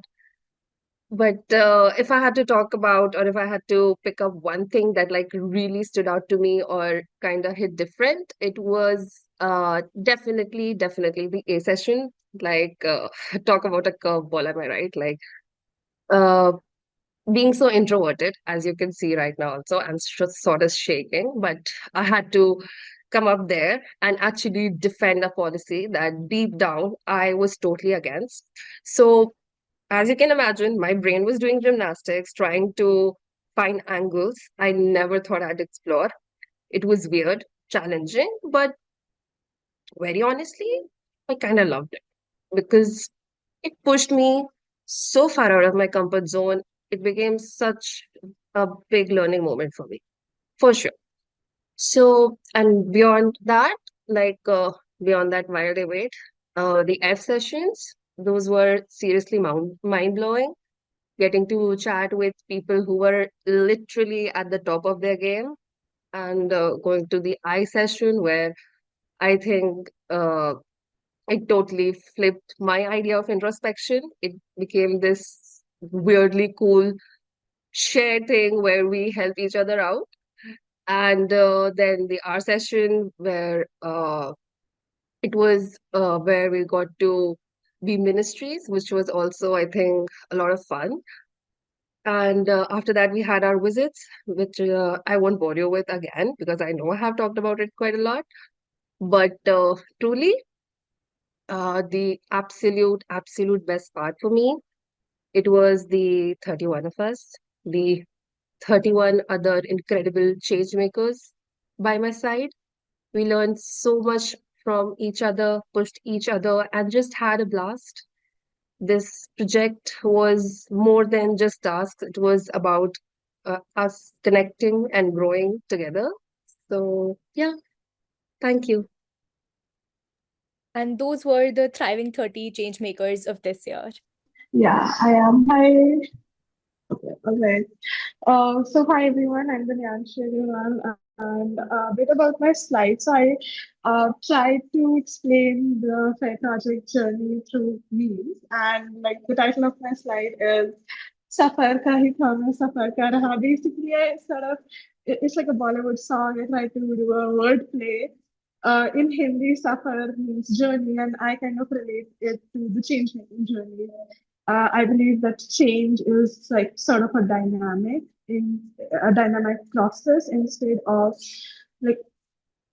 But if I had to talk about, or if I had to pick up one thing that like really stood out to me or kind of hit different, it was definitely the A session. Like, talk about a curveball, am I right? Like, uh, being so introverted, as you can see right now, also, I'm sort of shaking, but I had to come up there and actually defend a policy that deep down I was totally against. So, as you can imagine, my brain was doing gymnastics, trying to find angles I never thought I'd explore. It was weird, challenging, but very honestly, I kind of loved it because it pushed me so far out of my comfort zone. It became such a big learning moment for me, for sure. So, and beyond that, while they wait, the F sessions, those were seriously mind blowing. Getting to chat with people who were literally at the top of their game, and going to the I session where I think it totally flipped my idea of introspection. It became this weirdly cool shared thing where we help each other out. And then the R session where it was where we got to be ministries, which was also, I think, a lot of fun. And after that, we had our visits, which I won't bore you with again because I know I have talked about it quite a lot. But truly, the absolute best part for me, it was the 31 of us, the 31 other incredible change makers by my side. We learned so much from each other, pushed each other, and just had a blast. This project was more than just tasks, it was about us connecting and growing together. So, yeah, thank you. And those were the thriving 30 change makers of this year. Yeah, I am. Hi. Okay, all right. So hi everyone. I'm the Nyan Shreya. and a bit about my slides. So I tried to explain the FAIR project journey through memes, and like the title of my slide is "Safar Ka Hi Tha Safar Ka Raha." Basically, it's like a Bollywood song. I tried to do a word play. In Hindi, Safar means journey, and I kind of relate it to the change making journey. I believe that change is like sort of a dynamic process like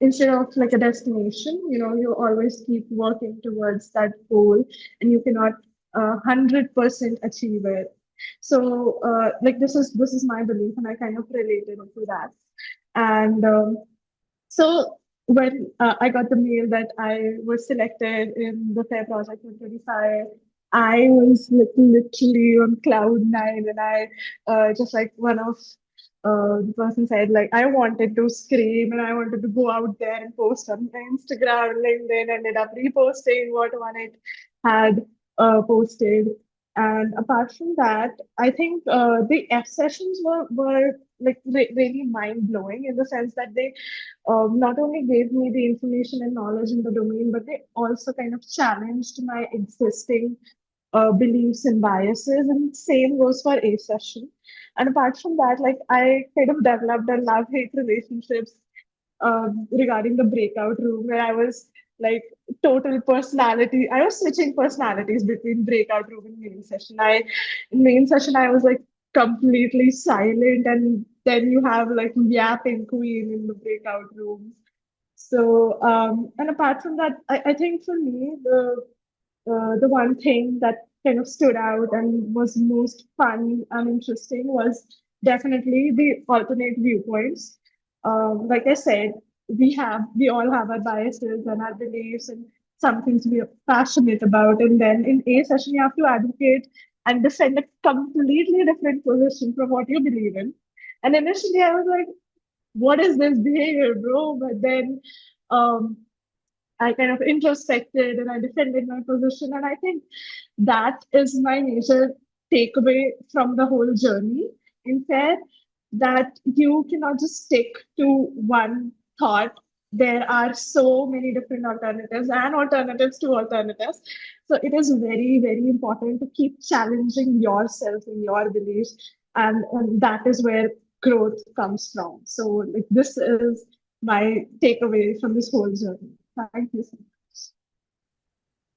instead of like a destination. You always keep working towards that goal, and you cannot 100% achieve it. So like this is my belief, and I kind of related to that. And so when I got the mail that I was selected in the FAIR Project 125, I was literally on cloud nine, and I just like one of the person said, like I wanted to scream and I wanted to go out there and post on Instagram, LinkedIn, ended up reposting what one it had posted. And apart from that, I think the F sessions were like really mind blowing in the sense that they not only gave me the information and knowledge in the domain, but they also kind of challenged my existing beliefs and biases. And same goes for A session. And apart from that, like I kind of developed a love-hate relationships regarding the breakout room where I was like total personality. I was switching personalities between breakout room and main session. In main session I was like completely silent, and then you have like yapping queen in the breakout rooms. So and apart from that, I think for me the one thing that kind of stood out and was most fun and interesting was definitely the alternate viewpoints. Like I said, we all have our biases and our beliefs and some things we are passionate about. And then in A session, you have to advocate and defend a completely different position from what you believe in. And initially, I was like, "What is this behavior, bro?" But then um, I kind of introspected and I defended my position. And I think that is my major takeaway from the whole journey in FAIR, that you cannot just stick to one thought. There are so many different alternatives and alternatives to alternatives. So it is very, very important to keep challenging yourself and your beliefs. And that is where growth comes from. So like this is my takeaway from this whole journey. Thank you so much.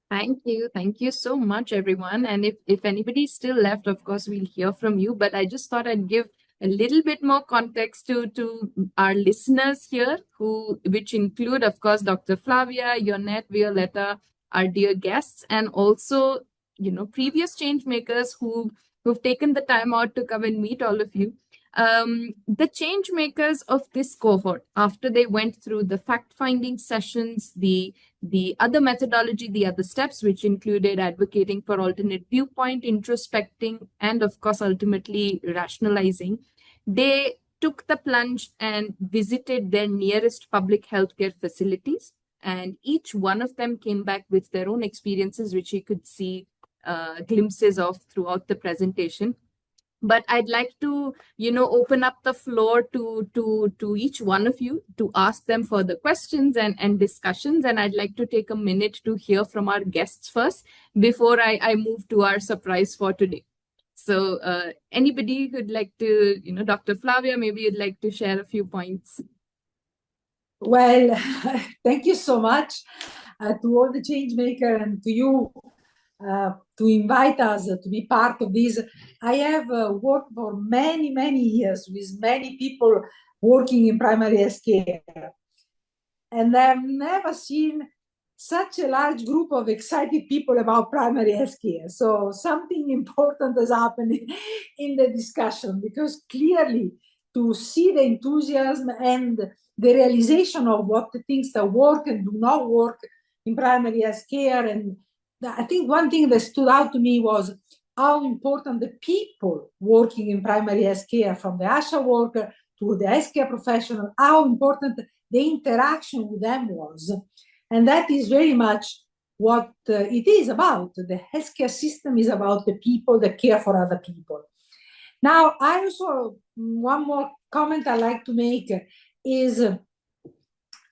Thank you. Thank you so much, everyone. And if anybody's still left, of course, we'll hear from you. But I just thought I'd give a little bit more context to our listeners here, which include, of course, Dr. Flavia, Yonette, Violeta, our dear guests, and also, previous change makers who've taken the time out to come and meet all of you. The change makers of this cohort, after they went through the fact-finding sessions, the other methodology, the other steps, which included advocating for alternate viewpoint, introspecting, and of course, ultimately rationalizing, they took the plunge and visited their nearest public healthcare facilities. And each one of them came back with their own experiences, which you could see glimpses of throughout the presentation. But I'd like to, open up the floor to each one of you to ask them further questions and discussions. And I'd like to take a minute to hear from our guests first before I move to our surprise for today. So anybody who'd like to, Dr. Flavia, maybe you'd like to share a few points. Well, thank you so much to all the Changemaker and to you to invite us to be part of this. I have worked for many, many years with many people working in primary health care. And I've never seen such a large group of excited people about primary health care. So something important has happened in the discussion, because clearly to see the enthusiasm and the realization of what the things that work and do not work in primary health care. And I think one thing that stood out to me was how important the people working in primary health care, from the ASHA worker to the healthcare professional, how important the interaction with them was. And that is very much what it is about. The healthcare system is about the people that care for other people. Now, I also, one more comment I like to make is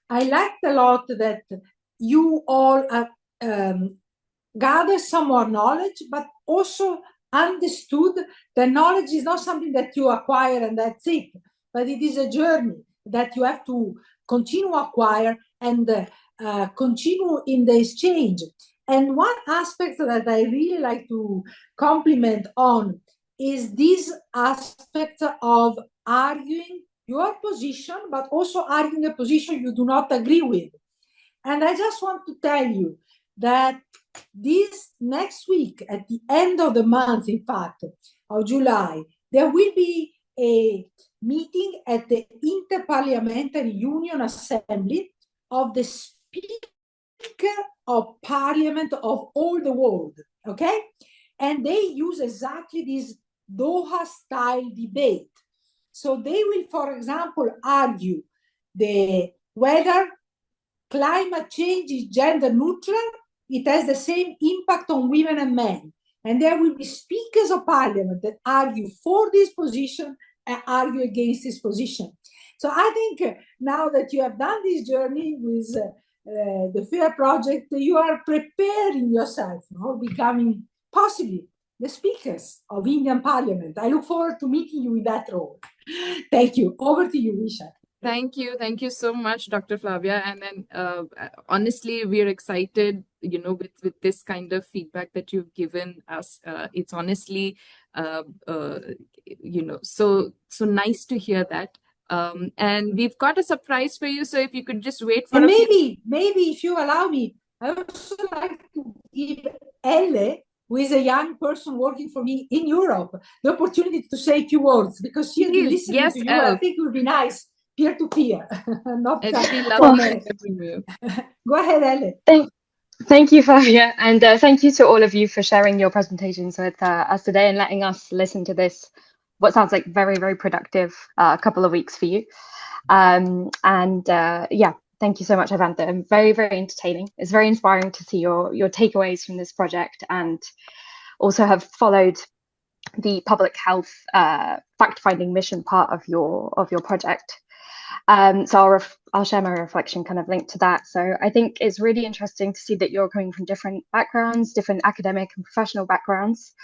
I liked a lot that you all gather some more knowledge, but also understood that knowledge is not something that you acquire and that's it, but it is a journey that you have to continue acquire and continue in the exchange. And one aspect that I really like to compliment on is this aspect of arguing your position, but also arguing a position you do not agree with. And I just want to tell you that this next week, at the end of the month, in fact, of July, there will be a meeting at the Interparliamentary Union Assembly of the Speaker of Parliament of all the world, okay? And they use exactly this Doha-style debate. So they will, for example, argue whether climate change is gender neutral, it has the same impact on women and men. And there will be speakers of parliament that argue for this position and argue against this position. So I think now that you have done this journey with the FAIR project, you are preparing yourself for becoming possibly the speakers of Indian Parliament. I look forward to meeting you in that role. Thank you. Over to you, Misha. Thank you so much, Dr. Flavia. And then honestly, we're excited, with this kind of feedback that you've given us. It's honestly, so nice to hear that. And we've got a surprise for you. So if you could just wait for maybe if you allow me, I would also like to give Elle, who is a young person working for me in Europe, the opportunity to say a few words, because she has been listening to you. I think it would be nice peer-to-peer, not Go ahead, Elle. Thank you, Flavia, and thank you to all of you for sharing your presentations with us today and letting us listen to this, what sounds like very, very productive couple of weeks for you. Yeah, thank you so much, Avantha. Very, very entertaining. It's very inspiring to see your takeaways from this project, and also have followed the public health fact-finding mission part of your project. So I'll share my reflection kind of linked to that. So I think it's really interesting to see that you're coming from different backgrounds, different academic and professional backgrounds.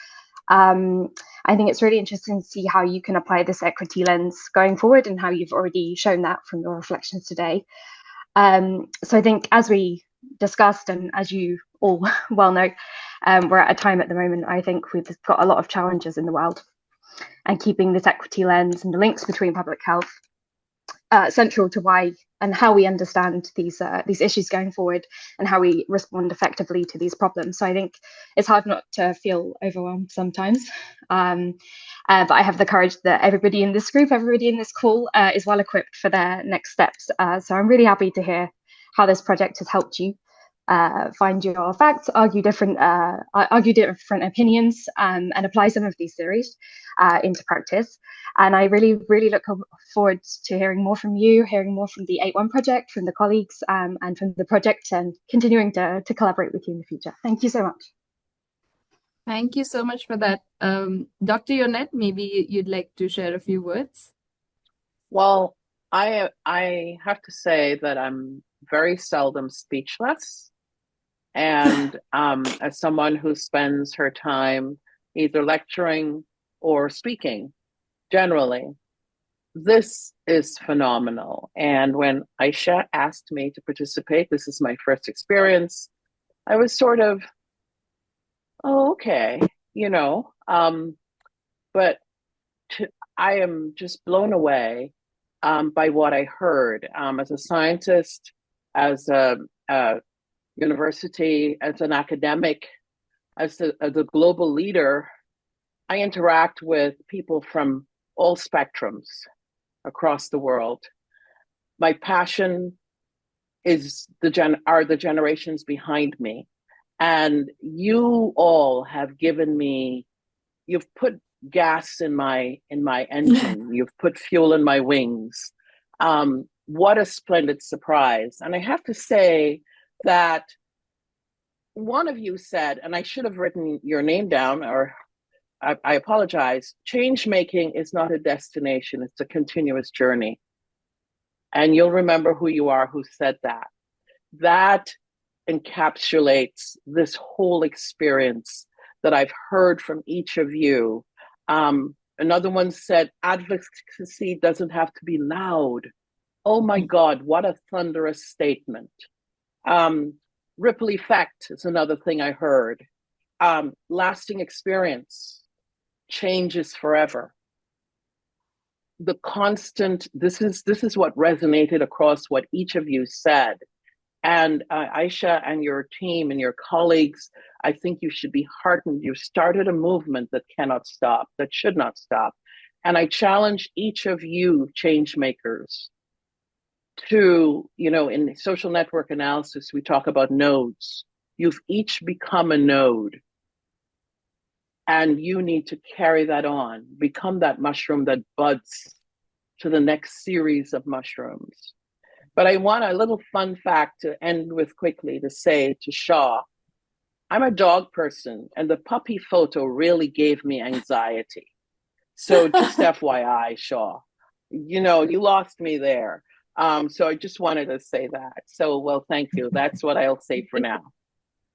I think it's really interesting to see how you can apply this equity lens going forward and how you've already shown that from your reflections today. So I think, as we discussed, and as you all well know, we're at a time at the moment, I think we've got a lot of challenges in the world, and keeping this equity lens and the links between public health central to why and how we understand these issues going forward and how we respond effectively to these problems. So I think it's hard not to feel overwhelmed sometimes, but I have the courage that everybody in this group, everybody in this call is well equipped for their next steps. So I'm really happy to hear how this project has helped you find your facts, argue different opinions, and apply some of these theories into practice. And I really, really look forward to hearing more from you, hearing more from the 8-1 project, from the colleagues, and from the project, and continuing to collaborate with you in the future. Thank you so much. Thank you so much for that. Dr. Yonette, maybe you'd like to share a few words? Well, I have to say that I'm very seldom speechless. And as someone who spends her time either lecturing or speaking, generally, this is phenomenal. And when Aisha asked me to participate, this is my first experience, I was sort of, oh, okay, but I am just blown away by what I heard. As a scientist, as a university, as an academic, as a global leader, I interact with people from all spectrums across the world. My passion are the generations behind me, and you all have given me. You've put gas in my engine. You've put fuel in my wings. What a splendid surprise! And I have to say that one of you said, and I should have written your name down, or I apologize, change making is not a destination, it's a continuous journey. And you'll remember who you are who said that. That encapsulates this whole experience that I've heard from each of you. Another one said, advocacy doesn't have to be loud. Oh my God, what a thunderous statement. Ripple effect is another thing I heard. Lasting experience, change is forever. The constant, this is what resonated across what each of you said. And Aisha and your team and your colleagues, I think you should be heartened. You've started a movement that cannot stop, that should not stop. And I challenge each of you, change makers, to, in social network analysis, we talk about nodes. You've each become a node. And you need to carry that on, become that mushroom that buds to the next series of mushrooms. But I want a little fun fact to end with quickly to say to Shaw, I'm a dog person, and the puppy photo really gave me anxiety. So just FYI, Shaw, you lost me there. So I just wanted to say that. So, well, thank you. That's what I'll say for now.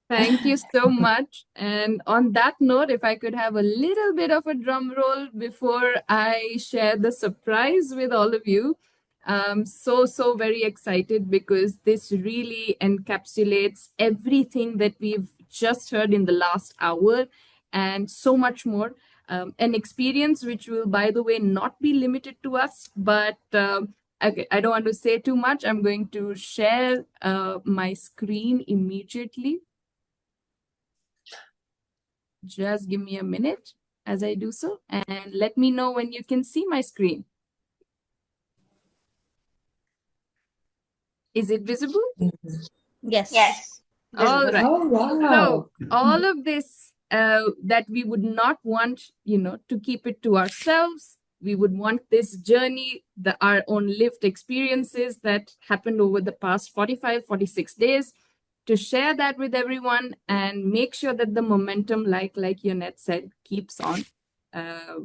Thank you so much. And on that note, if I could have a little bit of a drum roll before I share the surprise with all of you. So very excited because this really encapsulates everything that we've just heard in the last hour and so much more. An experience which will, by the way, not be limited to us, but okay, I don't want to say too much. I'm going to share my screen immediately. Just give me a minute as I do so, and let me know when you can see my screen. Is it visible? Yes. Yes. All Visible. right. Oh, wow. So all of this that we would not want, to keep it to ourselves. We would want this journey, our own lived experiences that happened over the past 45, 46 days, to share that with everyone and make sure that the momentum, like Yonette said, keeps on.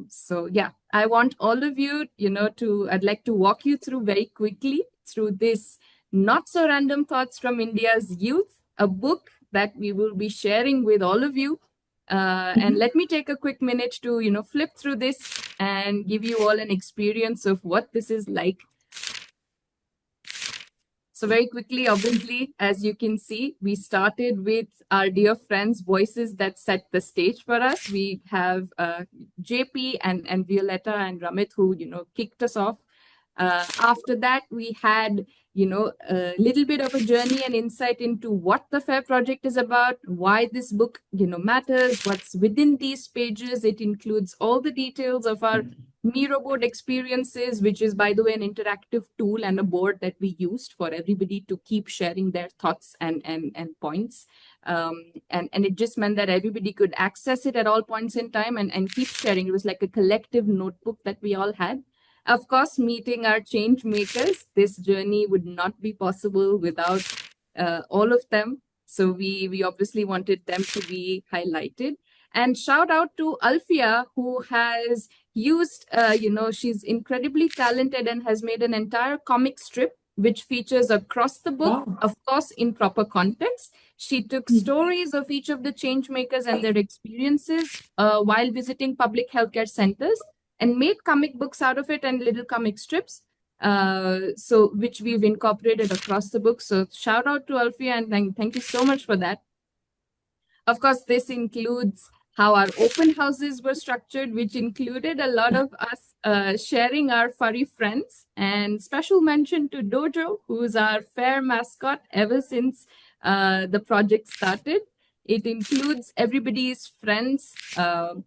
So yeah, I want all of you, I'd like to walk you through very quickly through this Not So Random Thoughts from India's Youth, a book that we will be sharing with all of you. And let me take a quick minute to, flip through this and give you all an experience of what this is like. So very quickly, obviously, as you can see, we started with our dear friends' voices that set the stage for us. We have JP and Violeta and Ramit who, kicked us off. After that, we had, a little bit of a journey and insight into what the FAIR project is about, why this book, matters, what's within these pages. It includes all the details of our Miro board experiences, which is, by the way, an interactive tool and a board that we used for everybody to keep sharing their thoughts and points. And it just meant that everybody could access it at all points in time and keep sharing. It was like a collective notebook that we all had. Of course, meeting our change makers, this journey would not be possible without all of them. So we obviously wanted them to be highlighted. And shout out to Alfia, who has used, she's incredibly talented and has made an entire comic strip which features across the book, of course, in proper context. She took stories of each of the change makers and their experiences while visiting public healthcare centers and made comic books out of it and little comic strips, so which we've incorporated across the book. So shout out to Alfia and thank you so much for that. Of course, this includes how our open houses were structured, which included a lot of us sharing our furry friends. And special mention to Dojo, who's our FAIR mascot ever since the project started. It includes everybody's friends.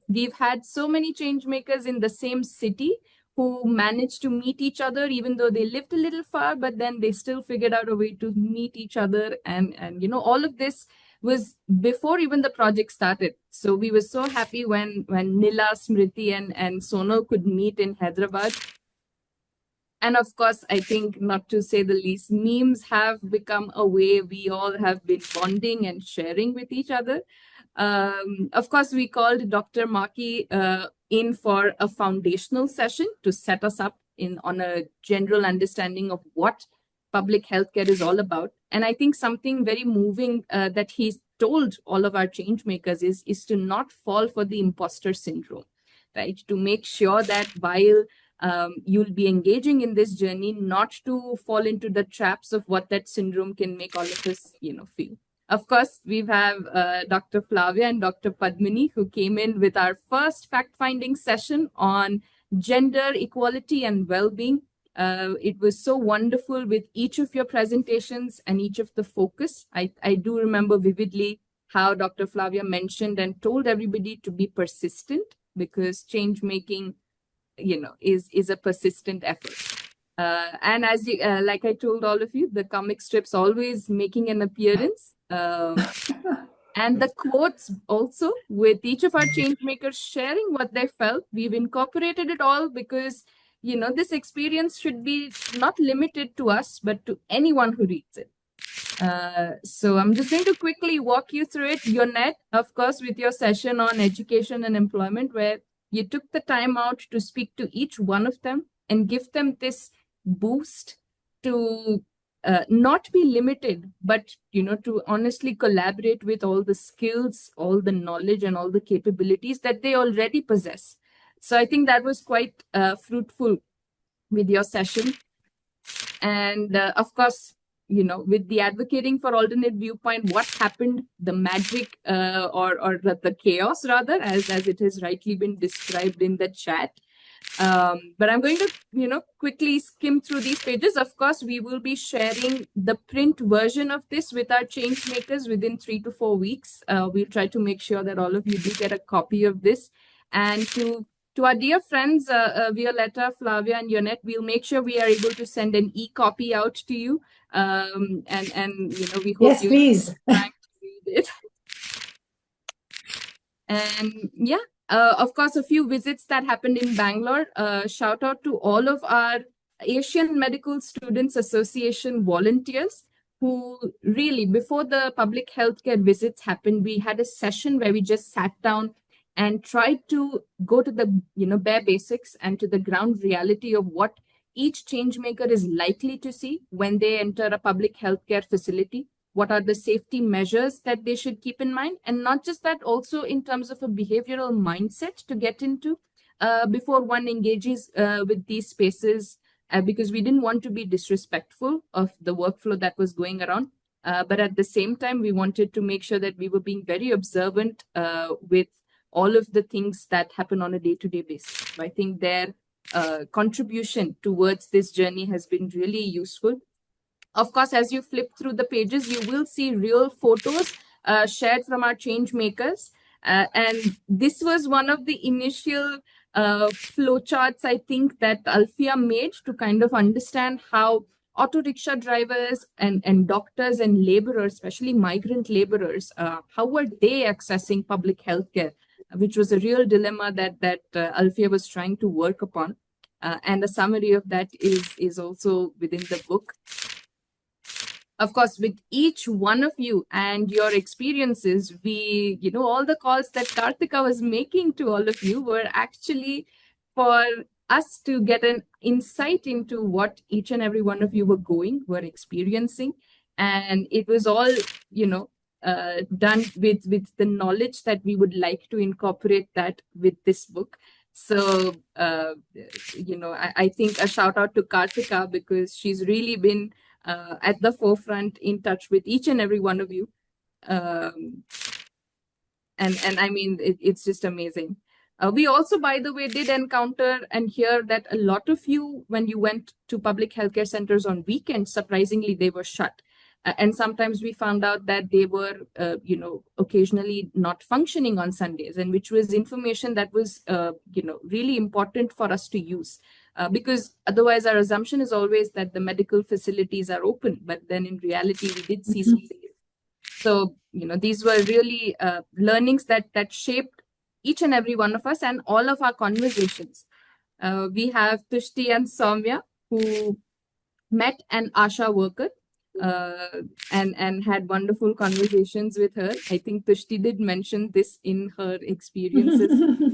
We've had so many change makers in the same city who managed to meet each other, even though they lived a little far, but then they still figured out a way to meet each other. And all of this was before even the project started. So we were so happy when Nila, Smriti, and Sonal could meet in Hyderabad. And of course, I think, not to say the least, memes have become a way we all have been bonding and sharing with each other. Of course, we called Dr. Maki in for a foundational session to set us up on a general understanding of what public healthcare is all about. And I think something very moving that he's told all of our change makers is to not fall for the imposter syndrome, right? To make sure that while you'll be engaging in this journey, not to fall into the traps of what that syndrome can make all of us, feel. Of course, we have Dr. Flavia and Dr. Padmini, who came in with our first fact-finding session on gender equality and well-being. It was so wonderful with each of your presentations and each of the focus. I do remember vividly how Dr. Flavia mentioned and told everybody to be persistent, because change making, is a persistent effort. And as you, like I told all of you, the comic strips always making an appearance. And the quotes also, with each of our change makers sharing what they felt. We've incorporated it all because, this experience should be not limited to us, but to anyone who reads it. So I'm just going to quickly walk you through it. Yonette, of course, with your session on education and employment, where you took the time out to speak to each one of them and give them this boost to not be limited, but, to honestly collaborate with all the skills, all the knowledge, and all the capabilities that they already possess. So I think that was quite fruitful with your session. And of course, with the advocating for alternate viewpoint, what happened, the magic or the chaos rather, as it has rightly been described in the chat. But I'm going to, quickly skim through these pages. Of course, we will be sharing the print version of this with our change makers within 3 to 4 weeks. We'll try to make sure that all of you do get a copy of this. And to our dear friends, Violeta, Flavia, and Yonette, we'll make sure we are able to send an e-copy out to you. And we hope yes, you please. read it. And yeah, of course, a few visits that happened in Bangalore. Shout out to all of our Asian Medical Students Association volunteers who really, before the public healthcare visits happened, we had a session where we just sat down and tried to go to the bare basics and to the ground reality of what each change maker is likely to see when they enter a public healthcare facility. What are the safety measures that they should keep in mind? And not just that, also in terms of a behavioral mindset to get into before one engages with these spaces, because we didn't want to be disrespectful of the workflow that was going around. But at the same time, we wanted to make sure that we were being very observant with all of the things that happen on a day-to-day basis. So I think their contribution towards this journey has been really useful. Of course, as you flip through the pages, you will see real photos shared from our change makers. And this was one of the initial flowcharts, I think, that Alfia made to kind of understand how auto rickshaw drivers and doctors and laborers, especially migrant laborers, how were they accessing public healthcare, which was a real dilemma that Alfia was trying to work upon. And a summary of that is also within the book. Of course, with each one of you and your experiences, we, all the calls that Karthika was making to all of you were actually for us to get an insight into what each and every one of you were experiencing. And it was all, done with the knowledge that we would like to incorporate that with this book. So, I think a shout out to Karthika, because she's really been at the forefront, in touch with each and every one of you. And I mean, it's just amazing. We also, by the way, did encounter and hear that a lot of you, when you went to public healthcare centers on weekends, surprisingly, they were shut. And sometimes we found out that they were, occasionally not functioning on Sundays, and which was information that was, really important for us to use. Because otherwise our assumption is always that the medical facilities are open, but then in reality we did see something. So, these were really learnings that shaped each and every one of us and all of our conversations. We have Tushti and Saummya, who met an ASHA worker and had wonderful conversations with her. I think Tushti did mention this in her experiences.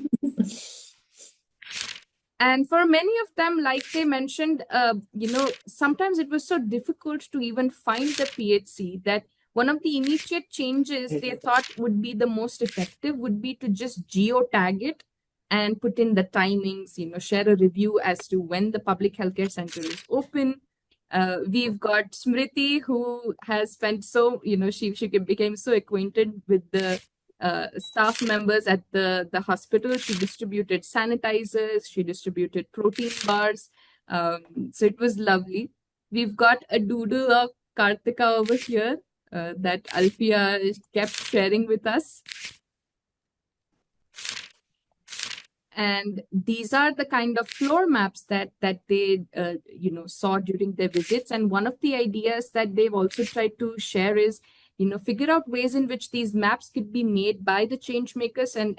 And for many of them, like they mentioned, sometimes it was so difficult to even find the PHC that one of the immediate changes they thought would be the most effective would be to just geotag it and put in the timings, share a review as to when the public healthcare center is open. We've got Smriti, who has spent she became so acquainted with the staff members at the hospital. She distributed sanitizers, she distributed protein bars. So it was lovely. We've got a doodle of Kartika over here that Alfia kept sharing with us. And these are the kind of floor maps that they saw during their visits. And one of the ideas that they've also tried to share is figure out ways in which these maps could be made by the change makers and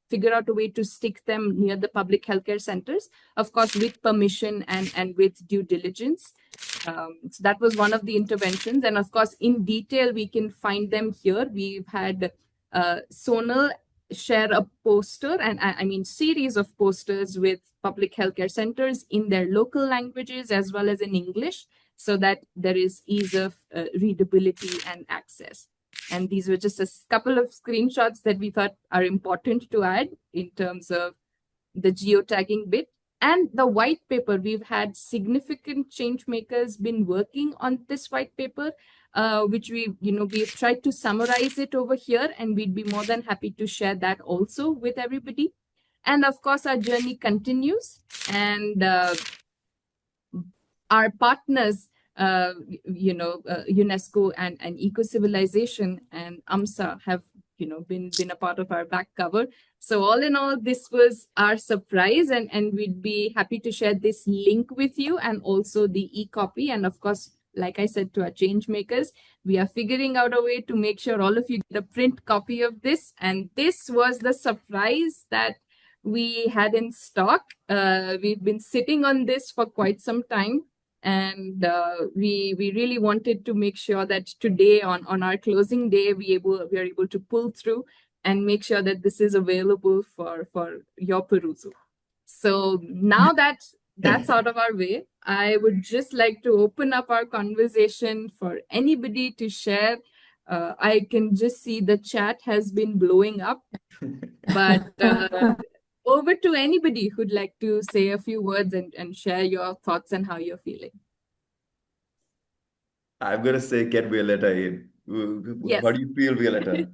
figure out a way to stick them near the public healthcare centers, of course, with permission and with due diligence. So that was one of the interventions. And of course, in detail, we can find them here. We've had Sonal share a poster, and I mean series of posters with public healthcare centers in their local languages as well as in English, so that there is ease of readability and access. And these were just a couple of screenshots that we thought are important to add in terms of the geotagging bit. And the white paper, we've had significant change makers been working on this white paper, which we've tried to summarize it over here, and we'd be more than happy to share that also with everybody. And of course, our journey continues, and our partners, UNESCO and Eco-Civilization and AMSA have been a part of our back cover. So all in all, this was our surprise, and we'd be happy to share this link with you and also the e-copy. And of course, like I said to our change makers, we are figuring out a way to make sure all of you get a print copy of this. And this was the surprise that we had in stock. We've been sitting on this for quite some time. And we really wanted to make sure that today on our closing day, we are able to pull through and make sure that this is available for your perusal. So now that that's out of our way, I would just like to open up our conversation for anybody to share. I can just see the chat has been blowing up, but over to anybody who'd like to say a few words and share your thoughts and how you're feeling. I'm going to say get Violeta in. Yes. How do you feel, Violeta?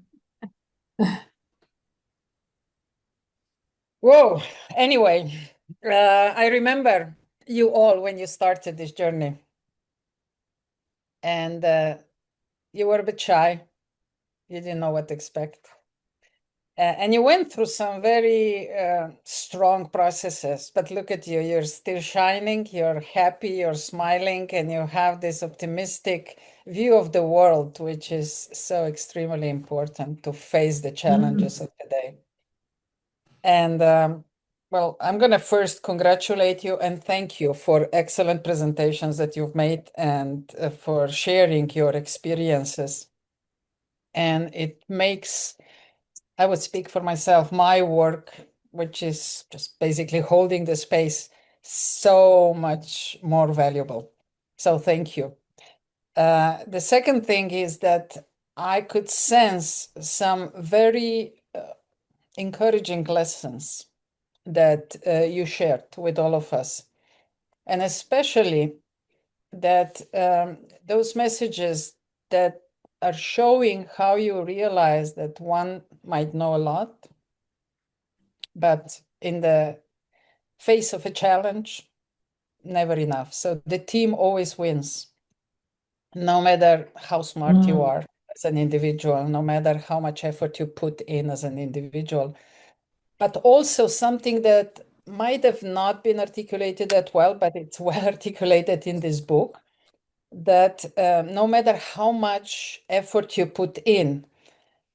Whoa. Anyway, I remember you all when you started this journey. And you were a bit shy. You didn't know what to expect. And you went through some very strong processes, but look at you, you're still shining, you're happy, you're smiling, and you have this optimistic view of the world, which is so extremely important to face the challenges of the day. And well, I'm going to first congratulate you and thank you for excellent presentations that you've made and for sharing your experiences. And it makes, I would speak for myself, my work, which is just basically holding the space, so much more valuable. So thank you. The second thing is that I could sense some very encouraging lessons that you shared with all of us. And especially that those messages that are showing how you realize that one might know a lot, but in the face of a challenge, never enough. So the team always wins, no matter how smart you are as an individual, no matter how much effort you put in as an individual. But also something that might have not been articulated that well, but it's well articulated in this book, that no matter how much effort you put in,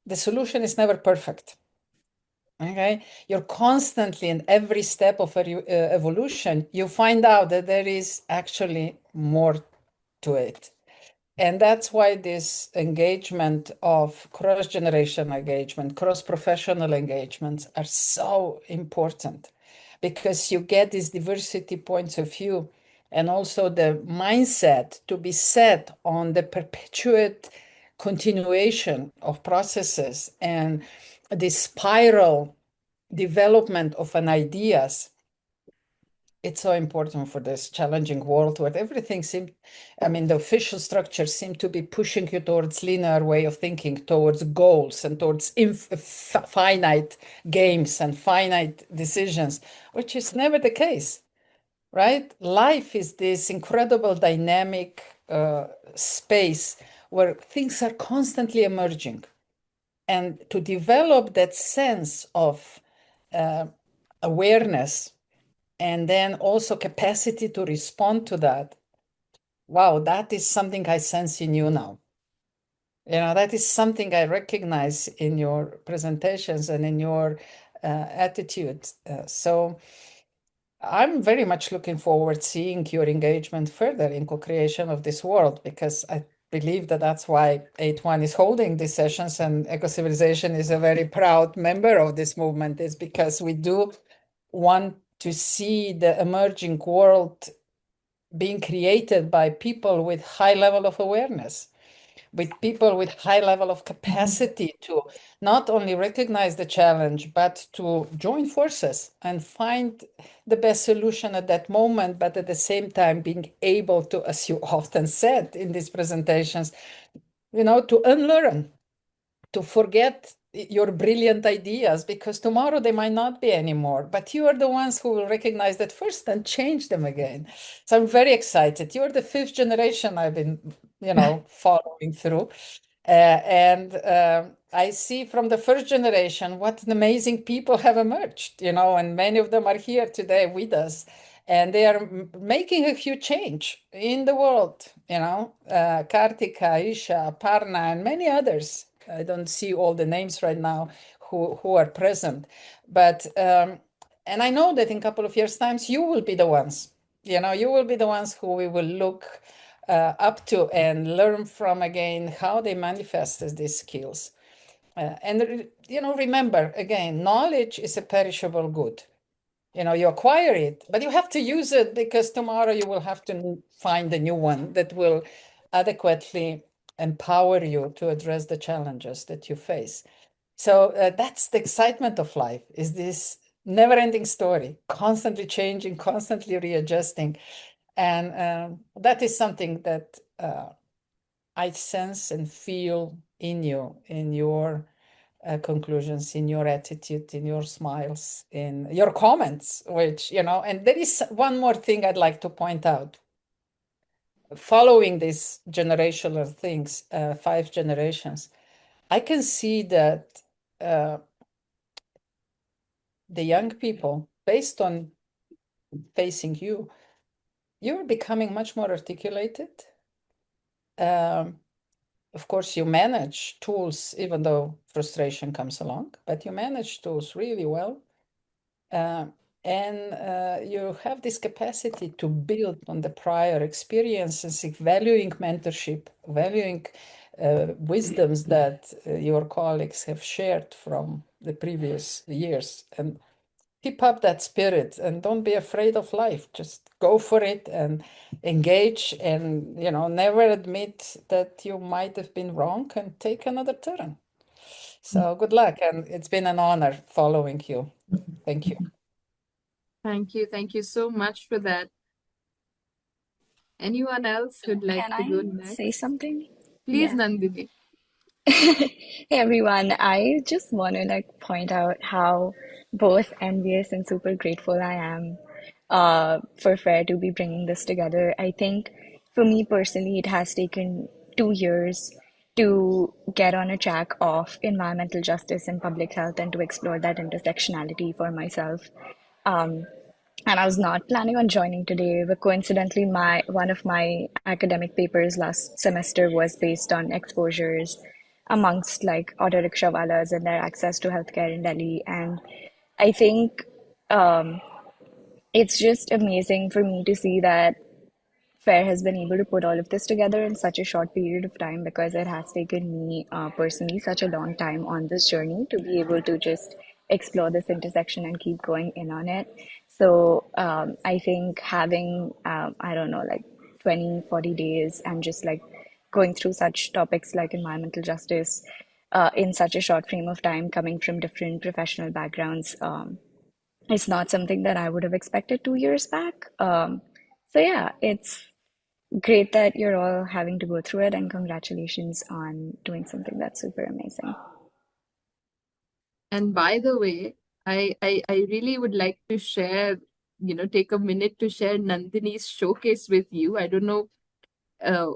the solution is never perfect. Okay, you're constantly in every step of evolution, you find out that there is actually more to it. And that's why this engagement of cross-generation engagement, cross-professional engagements are so important. because you get these diversity points of view and also the mindset to be set on the perpetuate continuation of processes and the spiral development of an ideas. It's so important for this challenging world where everything seems, I mean, the official structures seem to be pushing you towards linear way of thinking, towards goals and towards finite games and finite decisions, which is never the case, right? Life is this incredible dynamic space where things are constantly emerging. And to develop that sense of awareness and then also capacity to respond to that. Wow, that is something I sense in you now. You know, that is something I recognize in your presentations and in your attitude. So I'm very much looking forward seeing your engagement further in co-creation of this world, because I believe that that's why 8-1 is holding these sessions, and Eco-Civilization is a very proud member of this movement, is because we do want to see the emerging world being created by people with high level of awareness, with people with high level of capacity to not only recognize the challenge, but to join forces and find the best solution at that moment, but at the same time being able to, as you often said in these presentations, you know, to unlearn, to forget your brilliant ideas, because tomorrow they might not be anymore, but you are the ones who will recognize that first and change them again. So I'm very excited. You're the 5th generation I've been, you know, following through. And I see from the 1st generation what amazing people have emerged, you know, and many of them are here today with us. And they are making a huge change in the world, you know, Kartika, Isha, Parna, and many others. I don't see all the names right now who are present. But, and I know that in a couple of years' times, you will be the ones, you know, you will be the ones who we will look up to and learn from again how they manifest as these skills. And, you know, remember, again, knowledge is a perishable good. You know, you acquire it, but you have to use it, because tomorrow you will have to find a new one that will adequately empower you to address the challenges that you face. So that's the excitement of life, is this never-ending story, constantly changing, constantly readjusting. And that is something that I sense and feel in you, in your conclusions, in your attitude, in your smiles, in your comments, which, you know, and there is one more thing I'd like to point out. Following these generational things, 5 generations, I can see that the young people, based on facing you, you're becoming much more articulated. Of course, you manage tools, even though frustration comes along, but you manage tools really well. And you have this capacity to build on the prior experiences, valuing mentorship, valuing wisdoms that your colleagues have shared from the previous years. And keep up that spirit, and don't be afraid of life. Just go for it and engage, and, you know, never admit that you might have been wrong, and take another turn. So good luck, and it's been an honor following you. Thank you. Thank you. Thank you so much for that. Anyone else who'd like Can to go I say next? something? Please, Yeah. Nandini. Hey everyone, I just want to like point out how both envious and super grateful I am for F.A.I.R to be bringing this together. I think for me personally, it has taken 2 years to get on a track of environmental justice and public health and to explore that intersectionality for myself. Um, and I was not planning on joining today, but coincidentally, my one of my academic papers last semester was based on exposures amongst like auto rickshaw walas and their access to healthcare in Delhi. And I think it's just amazing for me to see that F.A.I.R has been able to put all of this together in such a short period of time, because it has taken me personally such a long time on this journey to be able to just explore this intersection and keep going in on it. So I think having, I don't know, like 20, 40 days and just like going through such topics like environmental justice in such a short frame of time, coming from different professional backgrounds, it's not something that I would have expected 2 years back. So yeah, it's great that you're all having to go through it, and congratulations on doing something that's super amazing. And by the way, I really would like to share, take a minute to share Nandini's showcase with you. I don't know, uh,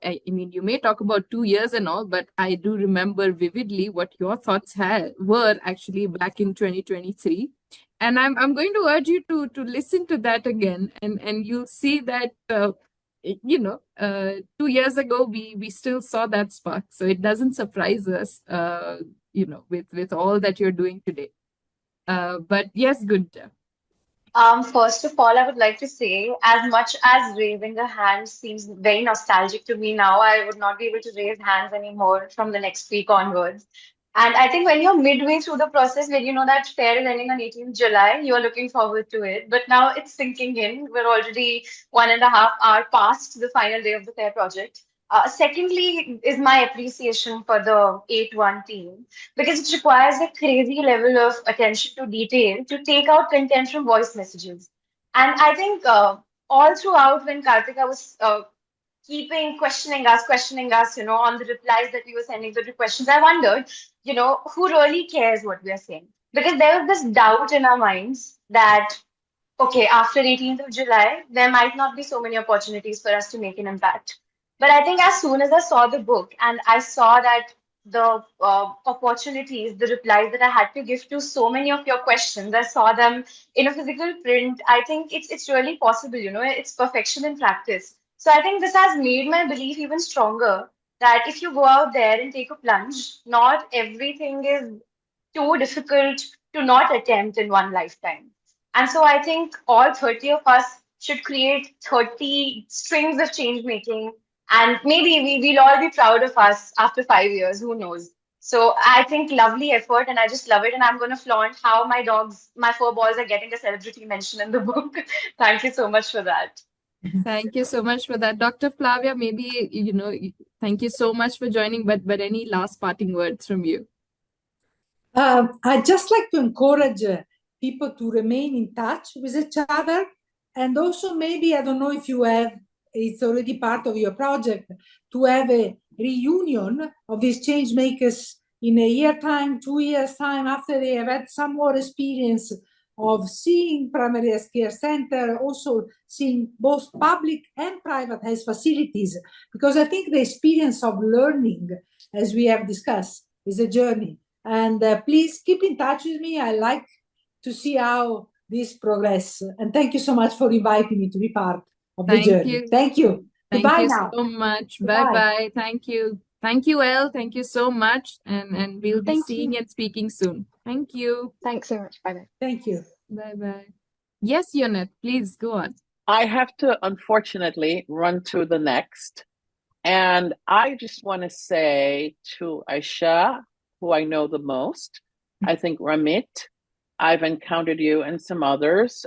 I mean, you may talk about 2 years and all, but I do remember vividly what your thoughts were actually back in 2023. And I'm going to urge you to listen to that again, and you'll see that 2 years ago we still saw that spark. So it doesn't surprise us, with all that you're doing today. But yes, Guncha. First of all, I would like to say, as much as raising a hand seems very nostalgic to me now, I would not be able to raise hands anymore from the next week onwards. And I think when you're midway through the process, when you know that fair is ending on 18th July, you're looking forward to it. But now it's sinking in. We're already 1.5 hours past the final day of the fair project. Secondly, is my appreciation for the 8-1 team because it requires a crazy level of attention to detail to take out content from voice messages. And I think all throughout when Kartika was keeping questioning us, on the replies that we were sending to the questions, I wondered, who really cares what we are saying? Because there was this doubt in our minds that okay, after 18th of July, there might not be so many opportunities for us to make an impact. But I think as soon as I saw the book and I saw that the opportunities, the replies that I had to give to so many of your questions, I saw them in a physical print. I think it's really possible, it's perfection in practice. So I think this has made my belief even stronger that if you go out there and take a plunge, not everything is too difficult to not attempt in one lifetime. And so I think all 30 of us should create 30 strings of change making. And maybe we'll all be proud of us after 5 years, who knows? So I think lovely effort and I just love it. And I'm going to flaunt how my 4 balls are getting a celebrity mention in the book. Thank you so much for that. Thank you so much for that. Dr. Flavia, maybe, thank you so much for joining, but any last parting words from you? I'd just like to encourage people to remain in touch with each other. And also maybe, I don't know if you have, it's already part of your project, to have a reunion of these change makers in a year time, 2 years time, after they have had some more experience of seeing primary health care center, also seeing both public and private health facilities. Because I think the experience of learning, as we have discussed, is a journey. And please keep in touch with me. I like to see how this progress. And thank you so much for inviting me to be part of the journey. Thank you. Thank Goodbye you now. so much. Goodbye. Bye-bye. Thank you. Thank you, Elle. Thank you so much. And we'll be seeing and speaking soon. Thank you. Thanks so much. Bye-bye. Thank you. Bye-bye. Yes, Yonette, please go on. I have to, unfortunately, run to the next. And I just want to say to Aisha, who I know the most, I think Ramit, I've encountered you and some others.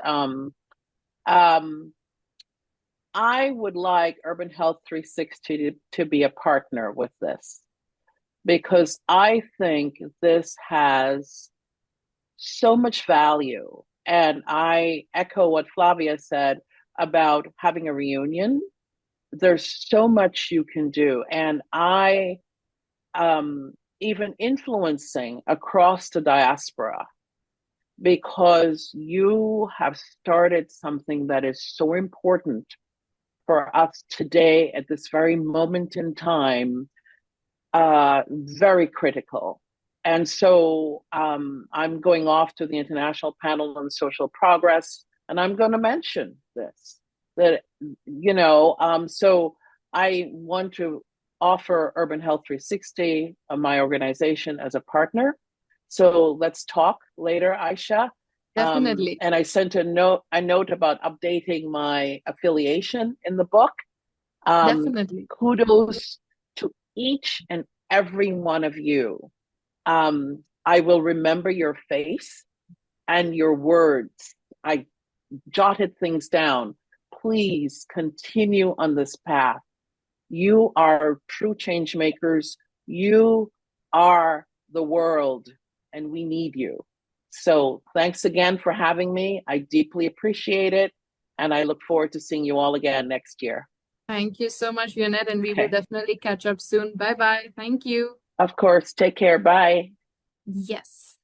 I would like Urban Health 360 to be a partner with this, because I think this has so much value. And I echo what Flavia said about having a reunion. There's so much you can do. And I, even influencing across the diaspora, because you have started something that is so important for us today at this very moment in time, very critical. And so I'm going off to the International Panel on Social Progress, and I'm going to mention this, that, so I want to offer Urban Health 360, my organization, as a partner. So let's talk later, Aisha. Definitely. And I sent a note about updating my affiliation in the book. Definitely. Kudos to each and every one of you. I will remember your face and your words I jotted things down. Please continue on this path. You are true change makers. You are the world, and we need you. So thanks again for having me. I deeply appreciate it, and I look forward to seeing you all again next year. Thank you so much, Yonette, and we will definitely catch up soon. Bye bye. Thank you. Of course. Take care. Bye. Yes.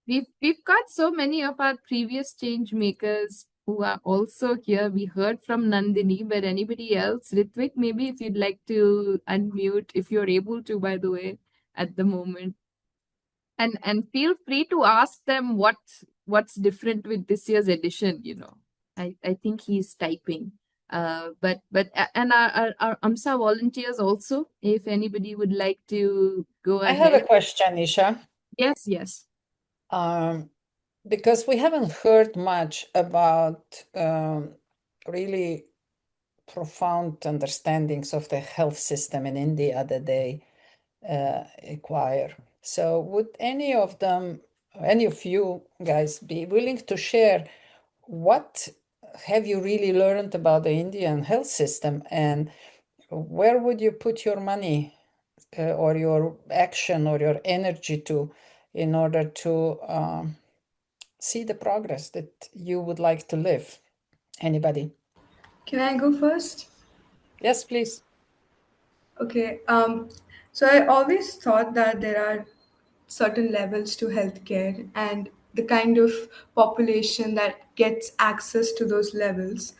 We've got so many of our previous change makers who are also here. We heard from Nandini, but anybody else? Ritvik, maybe if you'd like to unmute, if you're able to, by the way, at the moment. And feel free to ask them what's different with this year's edition, you know. I think he's typing. And our AMSA volunteers also, if anybody would like to go I have a ahead. question, Isha. Yes. Because we haven't heard much about really profound understandings of the health system in India that they acquire. So would any of you guys be willing to share what have you really learned about the Indian health system, and where would you put your money or your action or your energy to in order to see the progress that you would like to live? Anybody? Can I go first? Yes, please. Okay. So I always thought that there are certain levels to healthcare and the kind of population that gets access to those levels.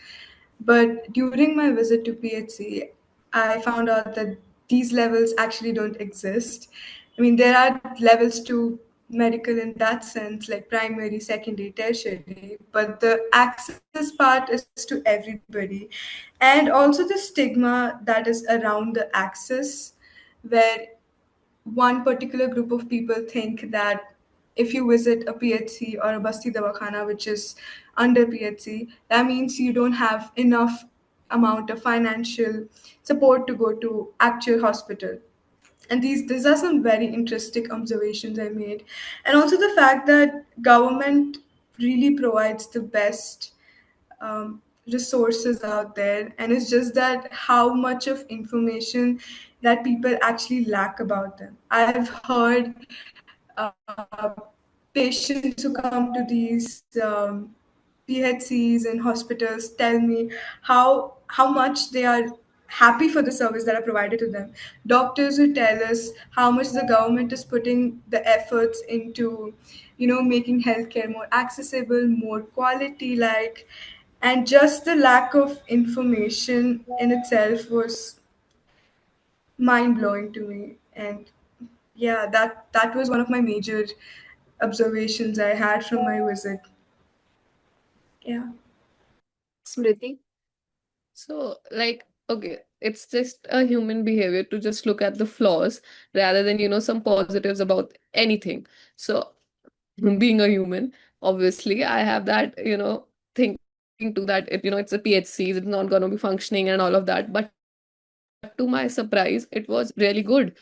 But during my visit to PHC, I found out that these levels actually don't exist. I mean, there are levels to medical in that sense, like primary, secondary, tertiary, but the access part is to everybody. And also the stigma that is around the access, where one particular group of people think that if you visit a PHC or a Basti Dawakhana, which is under PHC, that means you don't have enough amount of financial support to go to actual hospital. And these are some very interesting observations I made. And also the fact that government really provides the best resources out there, and it's just that how much of information that people actually lack about them. I've heard patients who come to these PHCs and hospitals tell me how much they are happy for the service that are provided to them. Doctors who tell us how much the government is putting the efforts into, making healthcare more accessible, more quality like, and just the lack of information in itself was mind blowing to me. And yeah, that was one of my major observations I had from my visit. Yeah. Smriti? So, like, okay, it's just a human behavior to just look at the flaws rather than, some positives about anything. So, being a human, obviously, I have that, thinking too that it's a PHC, it's not going to be functioning and all of that. But to my surprise, it was really good.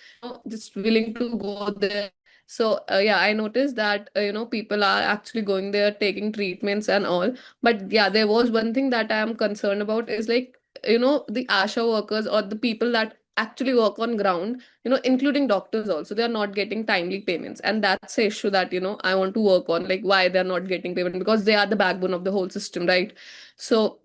Just willing to go there. So, yeah, I noticed that, people are actually going there taking treatments and all. But yeah, there was one thing that I am concerned about is like, the ASHA workers or the people that actually work on ground, including doctors also, they are not getting timely payments. And that's the issue that, I want to work on, like why they're not getting payment, because they are the backbone of the whole system, right? So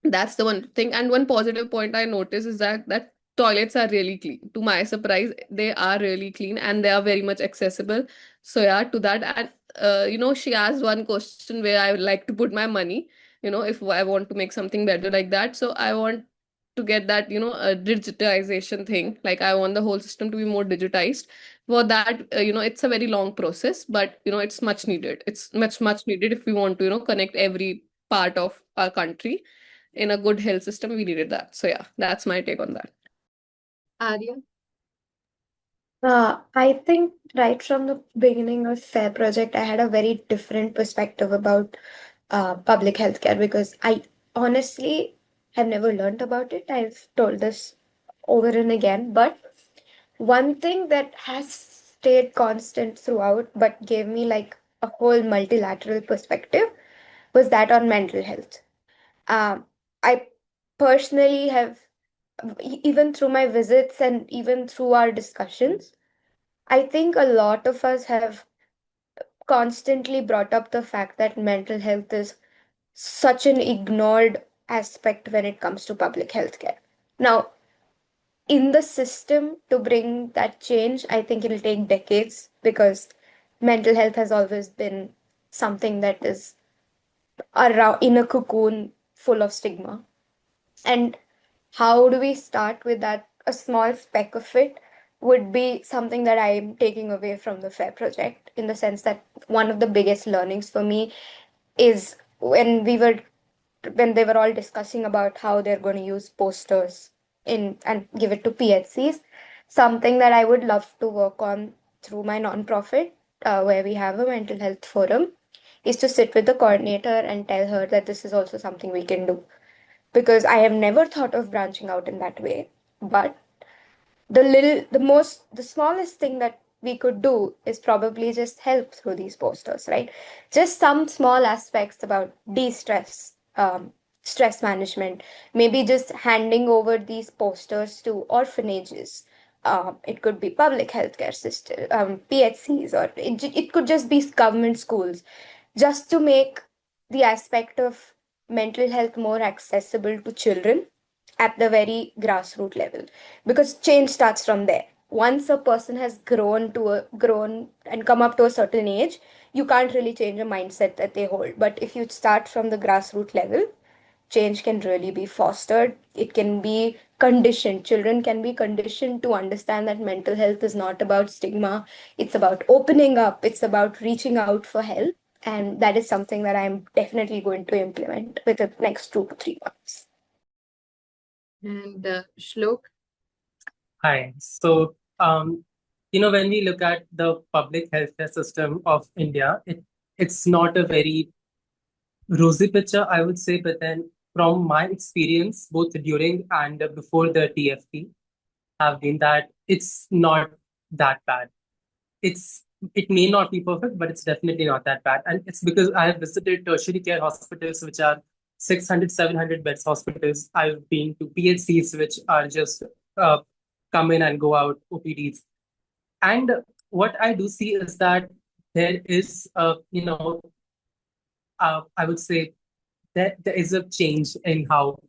that's the one thing. And one positive point I noticed is that toilets are really clean. To my surprise, they are really clean and they are very much accessible. So yeah, to that. And she asked one question where I would like to put my money, if I want to make something better like that. So I want to get that, a digitization thing. Like I want the whole system to be more digitized. For that, it's a very long process, but it's much needed. It's much needed if we want to, connect every part of our country in a good health system. We needed that. So yeah, that's my take on that. Arya? I think right from the beginning of FAIR project, I had a very different perspective about public healthcare because I honestly have never learned about it. I've told this over and again, but one thing that has stayed constant throughout but gave me like a whole multilateral perspective was that on mental health. I personally have, even through my visits and even through our discussions, I think a lot of us have constantly brought up the fact that mental health is such an ignored aspect when it comes to public health care. Now, in the system to bring that change, I think it'll take decades because mental health has always been something that is around in a cocoon full of stigma. And how do we start with that? A small speck of it would be something that I'm taking away from the FAIR project, in the sense that one of the biggest learnings for me is when they were all discussing about how they're going to use posters in and give it to PHCs. Something that I would love to work on through my nonprofit, where we have a mental health forum, is to sit with the coordinator and tell her that this is also something we can do, because I have never thought of branching out in that way. But the smallest thing that we could do is probably just help through these posters, right? Just some small aspects about de-stress, stress management, maybe just handing over these posters to orphanages. It could be public healthcare system, PHCs, or it could just be government schools, just to make the aspect of mental health more accessible to children at the very grassroots level, because change starts from there. Once a person has grown and come up to a certain age, you can't really change a mindset that they hold. But if you start from the grassroots level, change can really be fostered. It can be conditioned. Children can be conditioned to understand that mental health is not about stigma. It's about opening up. It's about reaching out for help. And that is something that I'm definitely going to implement within the next 2 to 3 months. And Shlok? Hi. So, when we look at the public healthcare system of India, it's not a very rosy picture, I would say. But then, from my experience, both during and before the TFP, have been that it's not that bad. It may not be perfect, but it's definitely not that bad. And it's because I have visited tertiary care hospitals, which are 600, 700 beds hospitals. I've been to PHCs, which are just uh, come in and go out OPDs. And what I do see is that there is, I would say that there is a change in how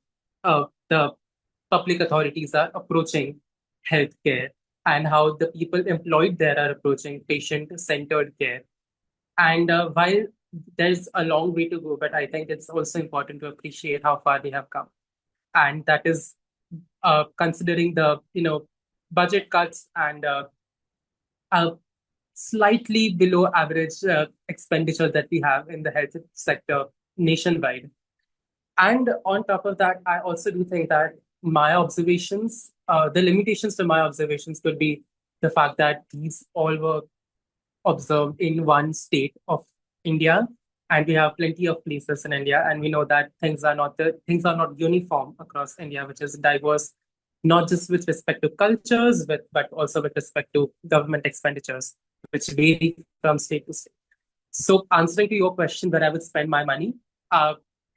the public authorities are approaching healthcare and how the people employed there are approaching patient-centered care. And while there's a long way to go, but I think it's also important to appreciate how far they have come. And that is considering the budget cuts and slightly below average expenditure that we have in the health sector nationwide. And on top of that, I also do think that my observations, the limitations to my observations could be the fact that these all were observed in one state of India, and we have plenty of places in India, and we know that things are not uniform across India, which is diverse, not just with respect to cultures, but also with respect to government expenditures, which vary from state to state. So, answering to your question, where I would spend my money,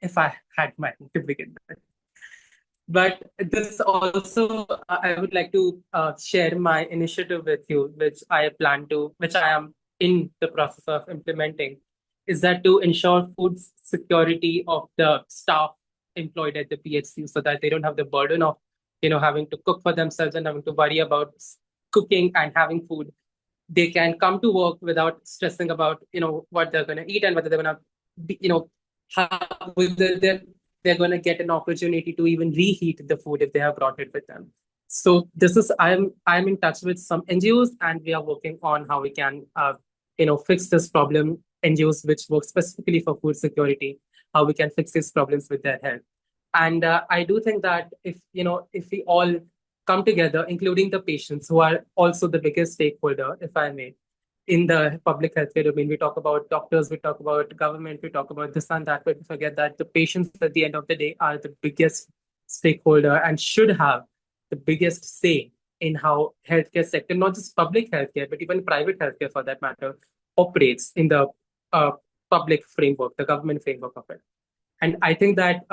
if I had money to begin with. But this also, I would like to share my initiative with you, which I am in the process of implementing, is that to ensure food security of the staff employed at the PHC, so that they don't have the burden of, having to cook for themselves and having to worry about cooking and having food. They can come to work without stressing about, what they're going to eat and whether they're going to, whether they're going to get an opportunity to even reheat the food if they have brought it with them. So I'm in touch with some NGOs, and we are working on how we can fix this problem. NGOs which work specifically for food security, how we can fix these problems with their help. And I do think that if we all come together, including the patients who are also the biggest stakeholder, if I may, in the public healthcare domain. We talk about doctors, we talk about government, we talk about this and that, but we forget that the patients at the end of the day are the biggest stakeholder and should have the biggest say in how healthcare sector, not just public healthcare, but even private healthcare for that matter, operates in the public framework, the government framework of it. And I think that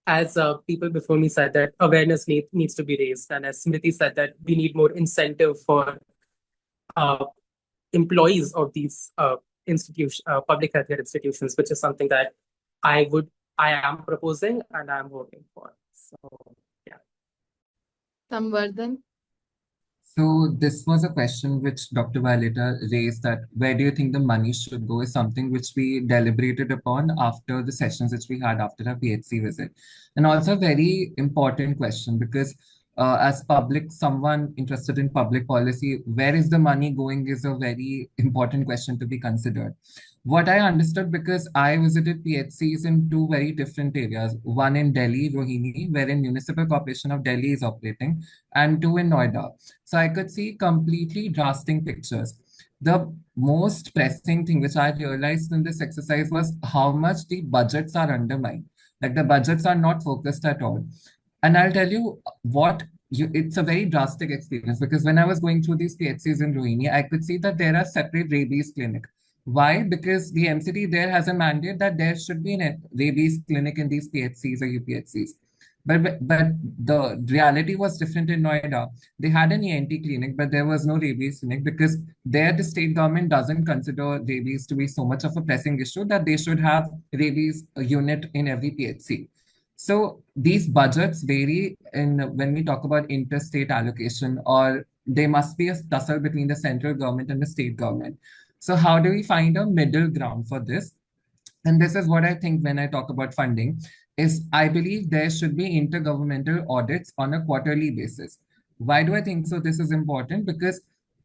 as people before me said, that awareness needs to be raised, and as Smriti said, that we need more incentive for uh, employees of these public healthcare institutions, which is something that I would I am proposing and I'm working for. So yeah. Samvardhan. So this was a question which Dr. Violeta raised, that where do you think the money should go, is something which we deliberated upon after the sessions which we had after our PHC visit. And also a very important question, because as public, someone interested in public policy, where is the money going is a very important question to be considered. What I understood, because I visited PHCs in two very different areas, one in Delhi, Rohini, wherein Municipal Corporation of Delhi is operating, and two in Noida. So I could see completely drastic pictures. The most pressing thing which I realized in this exercise was how much the budgets are undermined. Like the budgets are not focused at all. And I'll tell you it's a very drastic experience, because when I was going through these PHCs in Rohini, I could see that there are separate rabies clinic. Why? Because the MCD there has a mandate that there should be a rabies clinic in these PHCs or UPHCs. But the reality was different in Noida. They had an ENT clinic, but there was no rabies clinic, because there the state government doesn't consider rabies to be so much of a pressing issue that they should have rabies unit in every PHC. So these budgets vary in when we talk about interstate allocation, or there must be a tussle between the central government and the state government. So how do we find a middle ground for this? And this is what I think when I talk about funding, is I believe there should be intergovernmental audits on a quarterly basis. Why do I think so? This is important because,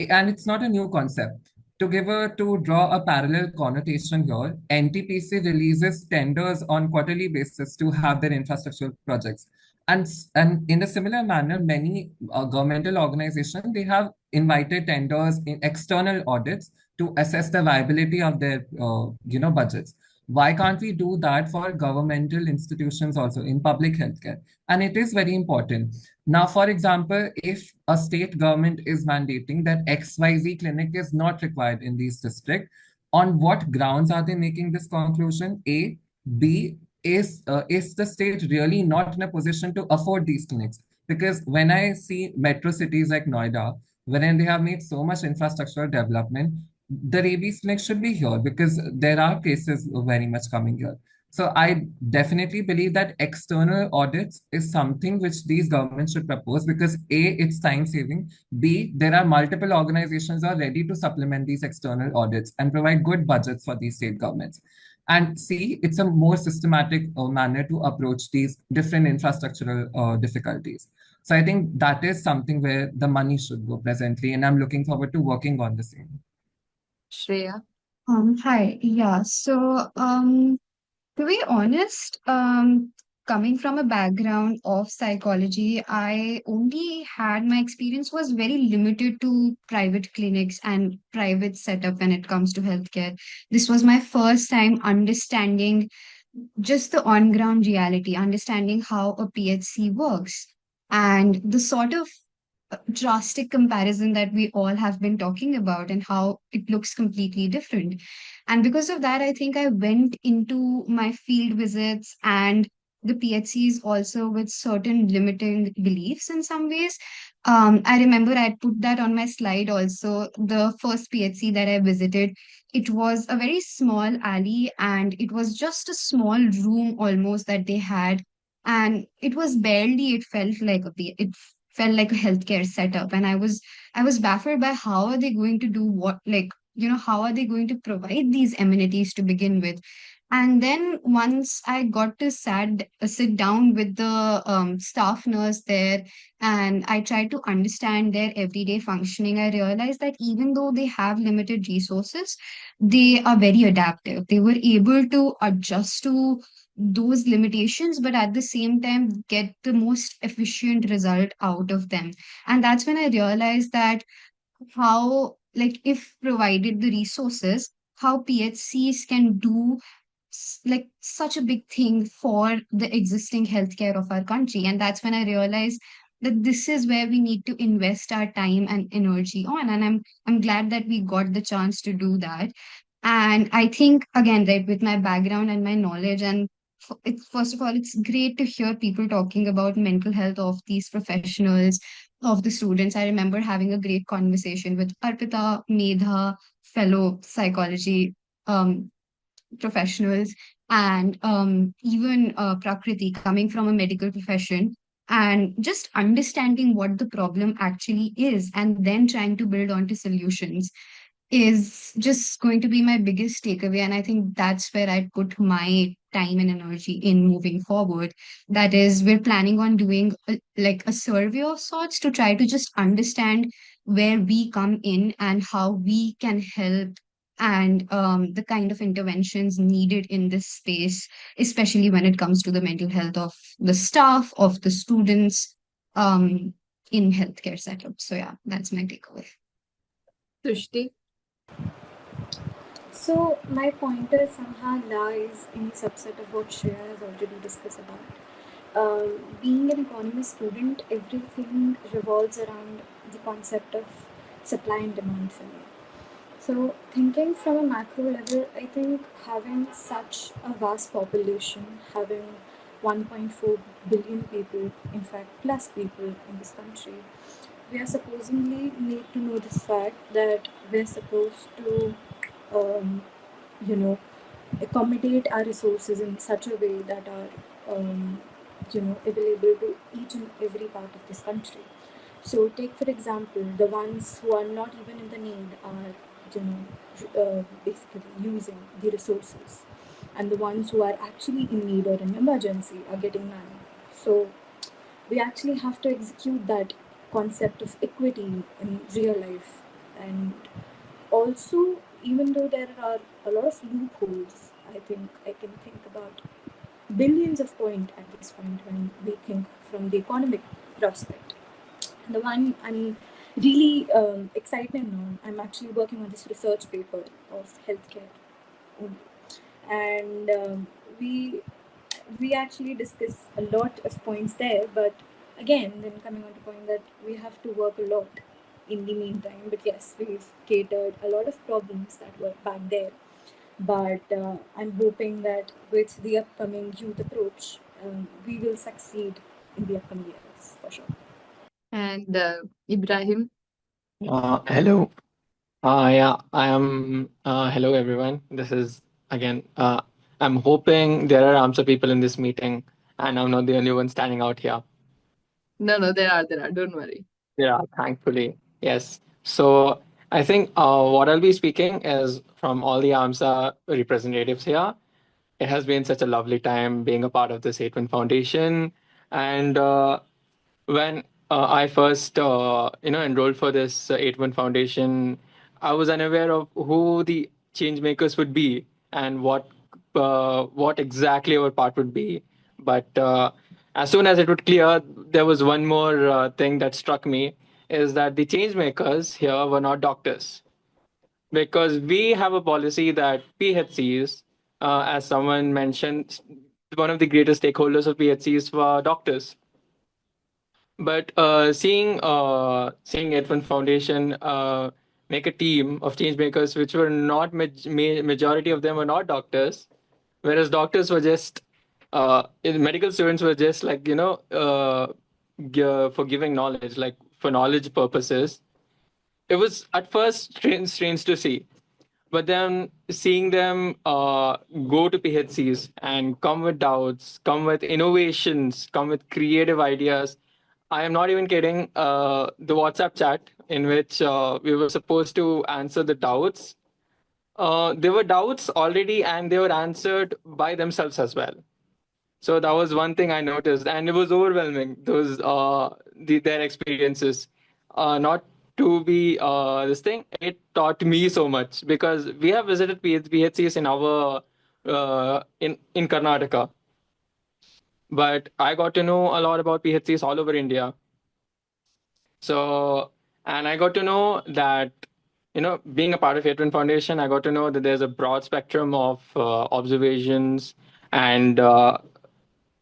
and it's not a new concept. To draw a parallel connotation here, NTPC releases tenders on quarterly basis to have their infrastructural projects. And in a similar manner, many governmental organizations, they have invited tenders in external audits to assess the viability of their budgets. Why can't we do that for governmental institutions also in public healthcare? And it is very important. Now, for example, if a state government is mandating that XYZ clinic is not required in these districts, on what grounds are they making this conclusion? A. B, is the state really not in a position to afford these clinics? Because when I see metro cities like Noida, wherein they have made so much infrastructural development, the rabies clinic should be here because there are cases very much coming here. So I definitely believe that external audits is something which these governments should propose, because A, it's time saving. B, there are multiple organizations are ready to supplement these external audits and provide good budgets for these state governments. And C, it's a more systematic manner to approach these different infrastructural difficulties. So I think that is something where the money should go presently, and I'm looking forward to working on the same. Shreya. Hi. Yeah. So, to be honest, coming from a background of psychology, I only had my experience was very limited to private clinics and private setup when it comes to healthcare. This was my first time understanding just the on-ground reality, understanding how a PHC works, and the sort of drastic comparison that we all have been talking about and how it looks completely different. And because of that, I think I went into my field visits and the PHCs also with certain limiting beliefs in some ways. I remember I put that on my slide also. The first PHC that I visited, it was a very small alley and it was just a small room almost that they had. And it was barely, it felt like it felt like a healthcare setup. And I was baffled by how are they going to do what, like, how are they going to provide these amenities to begin with? And then once I got to sit down with the staff nurse there, and I tried to understand their everyday functioning, I realized that even though they have limited resources, they are very adaptive. They were able to adjust to those limitations, but at the same time get the most efficient result out of them. And that's when I realized that how, like, if provided the resources, how PHCs can do like such a big thing for the existing healthcare of our country. And that's when I realized that this is where we need to invest our time and energy on. And I'm glad that we got the chance to do that. And I think, again, right, with my background and my knowledge, and it's first of all, it's great to hear people talking about mental health of these professionals, of the students. I remember having a great conversation with Arpita, Medha, fellow psychology professionals, and even Prakruthi, coming from a medical profession, and just understanding what the problem actually is, and then trying to build onto solutions is just going to be my biggest takeaway. And I think that's where I put my time and energy in moving forward. That is, we're planning on doing like a survey of sorts to try to just understand where we come in and how we can help, and the kind of interventions needed in this space, especially when it comes to the mental health of the staff, of the students in healthcare setups. So yeah, that's my takeaway. Tushti? So my pointer somehow lies in the subset of what Shreya has already discussed about. Being an economist student, everything revolves around the concept of supply and demand for me. So thinking from a macro level, I think having such a vast population, having 1.4 billion people, in fact plus people in this country, we are supposedly need to know this fact that we're supposed to um, you know, accommodate our resources in such a way that are, available to each and every part of this country. So, take for example, the ones who are not even in the need are, basically using the resources, and the ones who are actually in need or in emergency are getting none. So, we actually have to execute that concept of equity in real life. And also, even though there are a lot of loopholes, I think I can think about billions of points at this point when we think from the economic prospect. The one I'm really excited on, I'm actually working on this research paper of healthcare only. And we actually discuss a lot of points there, but again, then coming on to point that we have to work a lot in the meantime. But yes, we've catered a lot of problems that were back there. But I'm hoping that with the upcoming youth approach, we will succeed in the upcoming years for sure. And Ibrahim? Hello. Yeah, I am. Hello, everyone. This is again. I'm hoping there are AMSA people in this meeting, and I'm not the only one standing out here. No, there are. Don't worry. Yeah, thankfully, yes. So I think what I'll be speaking is from all the AMSA representatives here. It has been such a lovely time being a part of this 8-Win Foundation, and when I first enrolled for this 8-Win Foundation, I was unaware of who the Changemakers would be and what exactly our part would be. But as soon as it would clear, there was one more thing that struck me is that the Changemakers here were not doctors, because we have a policy that PHCs, as someone mentioned, one of the greatest stakeholders of PHCs were doctors. But seeing Edwin Foundation make a team of change makers, which were not majority of them were not doctors, whereas doctors were just medical students were just like for giving knowledge, like for knowledge purposes. It was at first strange to see, but then seeing them go to PHCs and come with doubts, come with innovations, come with creative ideas. I am not even kidding. The WhatsApp chat in which we were supposed to answer the doubts, there were doubts already and they were answered by themselves as well. So that was one thing I noticed, and it was overwhelming. Those their experiences, not to be this thing. It taught me so much because we have visited PHCs in our in Karnataka, but I got to know a lot about PHCs all over India. So, and I got to know that, being a part of F.A.I.R Foundation, I got to know that there's a broad spectrum of observations and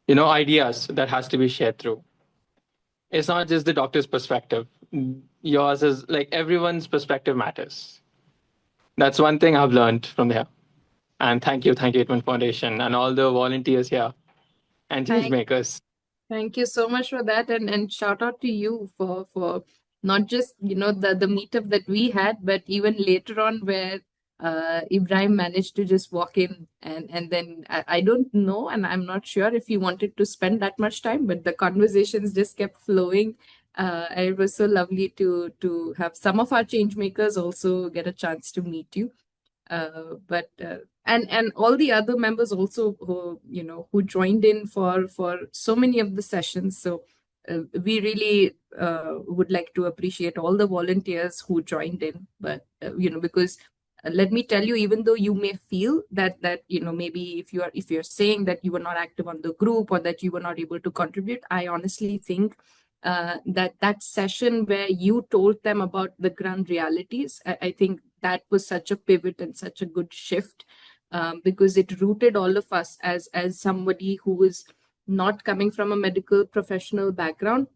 ideas that has to be shared through. It's not just the doctor's perspective. Yours is like everyone's perspective matters. That's one thing I've learned from here. And thank you, Hitman Foundation and all the volunteers here and Thank Changemakers. Thank you so much for that, and shout out to you for not just the meetup that we had, but even later on where Ibrahim managed to just walk in and then I don't know and I'm not sure if he wanted to spend that much time, but the conversations just kept flowing. And it was so lovely to have some of our change makers also get a chance to meet you. But and all the other members also who joined in for so many of the sessions. So we really would like to appreciate all the volunteers who joined in. But because let me tell you, even though you may feel that maybe if you're saying that you were not active on the group or that you were not able to contribute, I honestly think that session where you told them about the ground realities, I think that was such a pivot and such a good shift, because it rooted all of us as somebody who was not coming from a medical professional background,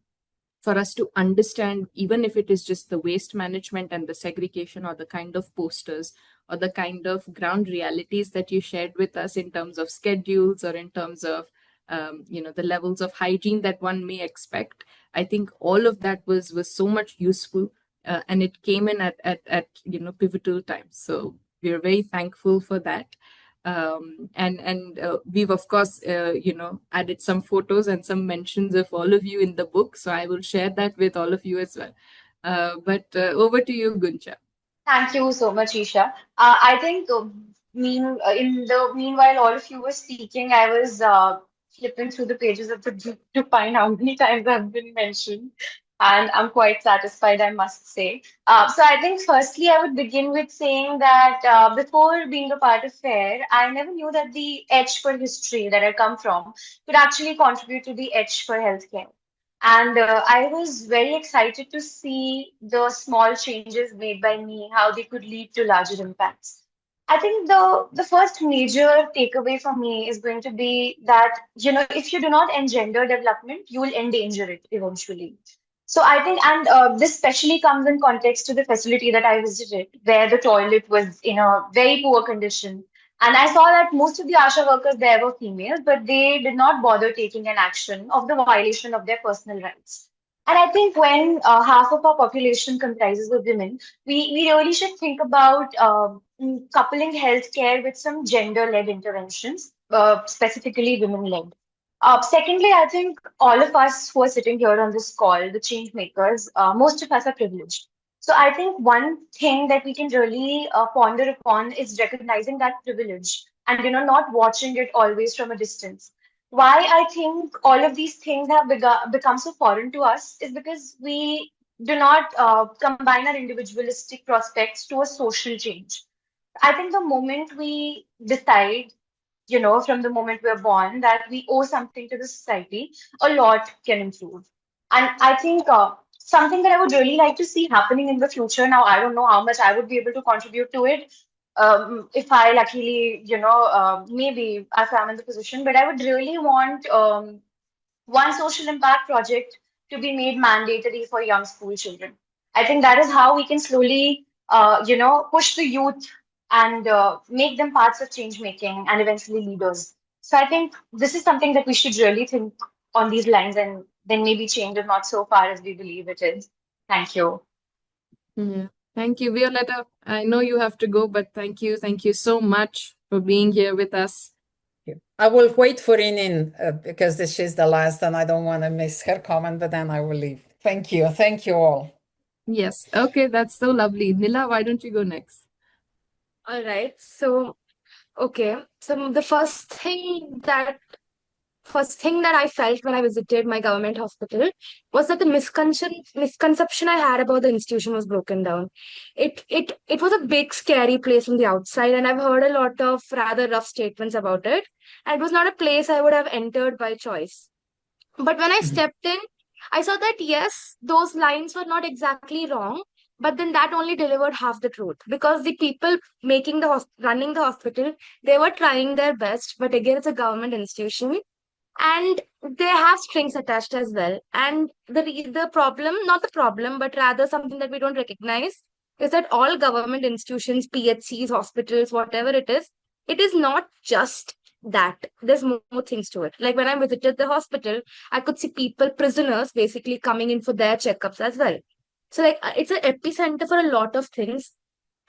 for us to understand, even if it is just the waste management and the segregation or the kind of posters or the kind of ground realities that you shared with us in terms of schedules or in terms of the levels of hygiene that one may expect. I think all of that was so much useful, and it came in at pivotal times. So we're very thankful for that. And we've of course added some photos and some mentions of all of you in the book, so I will share that with all of you as well. But over to you, Guncha. Thank you so much, Isha. I think in the meanwhile, all of you were speaking, I was flipping through the pages of the book to find how many times I've been mentioned, and I'm quite satisfied, I must say. So I think firstly, I would begin with saying that before being a part of FAIR, I never knew that the H for history that I come from could actually contribute to the H for healthcare. And I was very excited to see the small changes made by me, how they could lead to larger impacts. I think the first major takeaway for me is going to be that, if you do not engender development, you will endanger it eventually. So I think, and this especially comes in context to the facility that I visited, where the toilet was in a very poor condition. And I saw that most of the ASHA workers there were females, but they did not bother taking an action of the violation of their personal rights. And I think when half of our population comprises of women, we really should think about coupling healthcare with some gender-led interventions, specifically women-led. Secondly, I think all of us who are sitting here on this call, the change makers, most of us are privileged. So I think one thing that we can really ponder upon is recognizing that privilege and not watching it always from a distance. Why I think all of these things have become so foreign to us is because we do not combine our individualistic prospects to a social change. I think the moment we decide, from the moment we're born, that we owe something to the society, a lot can improve. And I think something that I would really like to see happening in the future, now I don't know how much I would be able to contribute to it, if I luckily, maybe if I'm in the position, but I would really want one social impact project to be made mandatory for young school children. I think that is how we can slowly, push the youth and make them parts of change making and eventually leaders. So I think this is something that we should really think on these lines, and then maybe change it not so far as we believe it is. Thank you. Yeah. Thank you, Violeta. I know you have to go, but thank you so much for being here with us. I will wait for Inin because this is the last and I don't want to miss her comment, but then I will leave. Thank you. Thank you all. Yes. Okay, that's so lovely. Nila, why don't you go next? All right. So, okay. So the first thing that I felt when I visited my government hospital was that the misconception I had about the institution was broken down. It was a big, scary place from the outside, and I've heard a lot of rather rough statements about it. And it was not a place I would have entered by choice. But when I stepped in, I saw that yes, those lines were not exactly wrong, but then that only delivered half the truth because the people running the hospital, they were trying their best, but again, it's a government institution and they have strings attached as well. And the problem, not the problem, but rather something that we don't recognize is that all government institutions, PHCs, hospitals, whatever it is not just that. There's more things to it. Like when I visited the hospital, I could see people, prisoners, basically coming in for their checkups as well. So like it's an epicenter for a lot of things,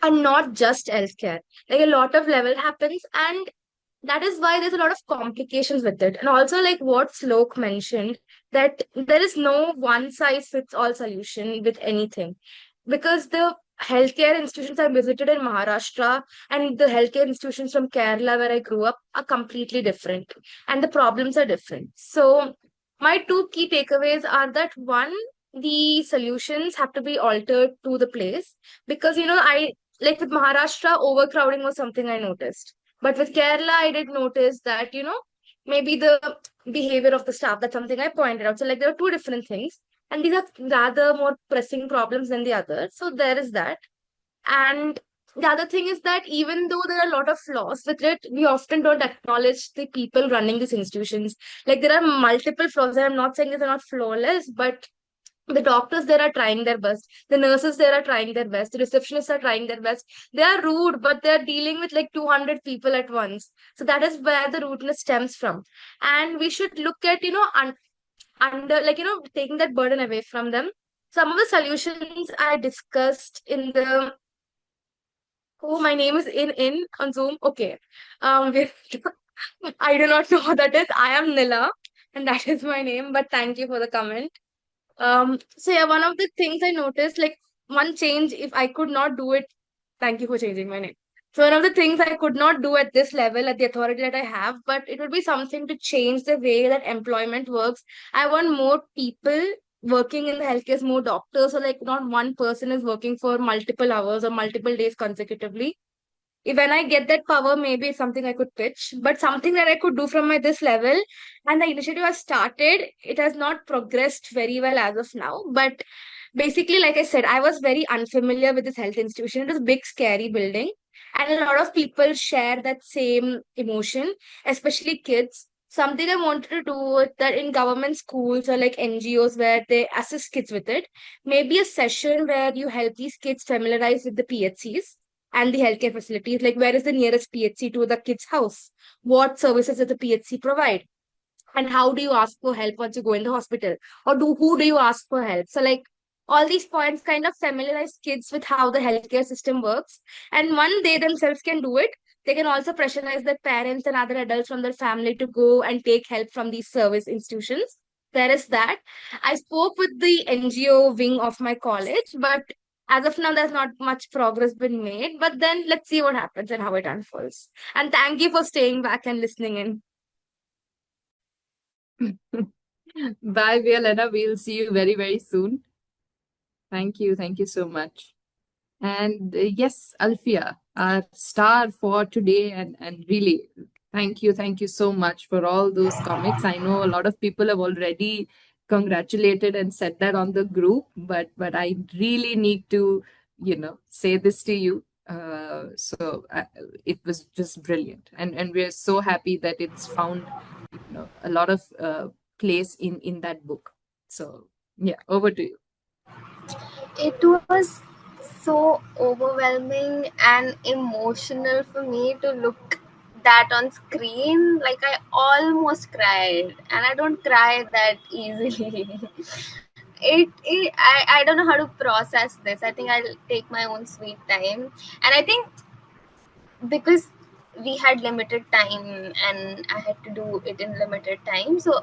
and not just healthcare. Like a lot of level happens, and that is why there's a lot of complications with it. And also, like what Slok mentioned, that there is no one size fits all solution with anything, because the healthcare institutions I visited in Maharashtra and the healthcare institutions from Kerala, where I grew up, are completely different, and the problems are different. So my two key takeaways are that one, the solutions have to be altered to the place, because I like with Maharashtra, overcrowding was something I noticed. But with Kerala, I did notice that, maybe the behavior of the staff, that's something I pointed out. So, like, there are two different things, and these are rather more pressing problems than the other. So, there is that. And the other thing is that even though there are a lot of flaws with it, we often don't acknowledge the people running these institutions. Like, there are multiple flaws, and I'm not saying that they're not flawless, but the doctors there are trying their best, the nurses there are trying their best, the receptionists are trying their best. They are rude, but they're dealing with like 200 people at once. So that is where the rudeness stems from. And we should look at under, like, taking that burden away from them. Some of the solutions I discussed in the oh, my name is in on Zoom. Okay. I do not know what that is. I am Nila, and that is my name, but thank you for the comment. So yeah, one of the things I noticed, like one change, if I could not do it, thank you for changing my name. So one of the things I could not do at this level, at the authority that I have, but it would be something to change the way that employment works. I want more people working in the healthcare, more doctors, so like not one person is working for multiple hours or multiple days consecutively. If when I get that power, maybe it's something I could pitch, but something that I could do from my this level. And the initiative I started, it has not progressed very well as of now. But basically, like I said, I was very unfamiliar with this health institution. It was a big, scary building. And a lot of people share that same emotion, especially kids. Something I wanted to do with that in government schools or like NGOs where they assist kids with it. Maybe a session where you help these kids familiarize with the PHCs and the healthcare facilities, like where is the nearest PHC to the kid's house? What services does the PHC provide? And how do you ask for help once you go in the hospital? Or who do you ask for help? So like all these points kind of familiarize kids with how the healthcare system works. And one, they themselves can do it. They can also pressurize their parents and other adults from their family to go and take help from these service institutions. There is that. I spoke with the NGO wing of my college, but as of now, there's not much progress been made. But then let's see what happens and how it unfolds. And thank you for staying back and listening in. Bye, Violeta. We'll see you very, very soon. Thank you. Thank you so much. And yes, Alfia, our star for today. And really, thank you. Thank you so much for all those comics. I know a lot of people have already congratulated and said that on the group, but I really need to, say this to you. It was just brilliant. And we're so happy that it's found, a lot of place in that book. So yeah, over to you. It was so overwhelming and emotional for me to look that on screen. Like I almost cried, and I don't cry that easily. I don't know how to process this. I think I'll take my own sweet time, and I think because we had limited time and I had to do it in limited time, so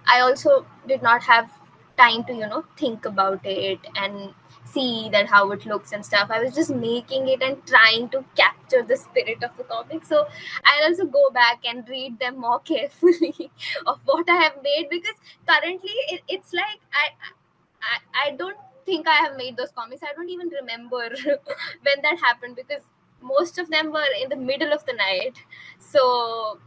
I also did not have time to think about it and see that how it looks and stuff. I was just making it and trying to capture the spirit of the comic. So I'll also go back and read them more carefully of what I have made, because currently it's like I don't think I have made those comics. I don't even remember when that happened, because most of them were in the middle of the night. So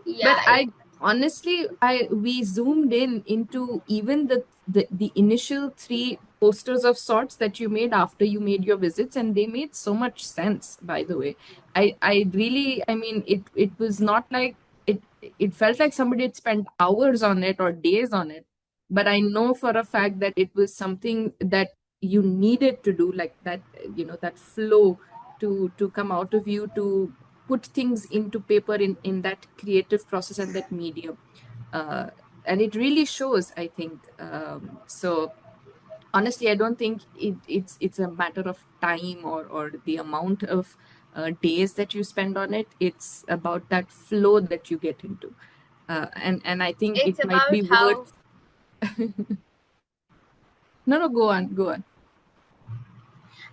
yeah. But I honestly, we zoomed into even the initial three posters of sorts that you made after you made your visits, and they made so much sense, by the way. I really, I mean, it was not like it felt like somebody had spent hours on it or days on it, but I know for a fact that it was something that you needed to do, like that, that flow to come out of you, to put things into paper in that creative process and that medium. And it really shows, I think. So honestly, I don't think it's a matter of time or the amount of days that you spend on it. It's about that flow that you get into. And I think It's it might be about how worth. No, go on.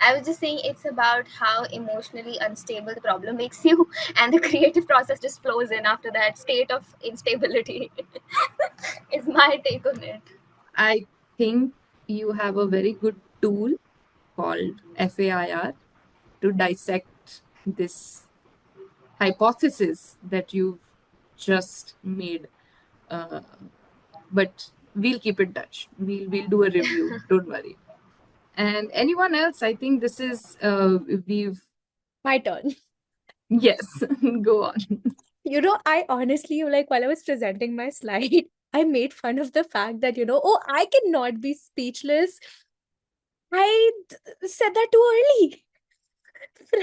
I was just saying it's about how emotionally unstable the problem makes you, and the creative process just flows in after that state of instability. Is my take on it. I think you have a very good tool called FAIR to dissect this hypothesis that you've just made. Uh, but we'll keep in touch. We'll do a review. Don't worry. And anyone else? I think this is we've. My turn. Yes, go on. I honestly, like, while I was presenting my slide, I made fun of the fact that, oh, I cannot be speechless. Said that too early.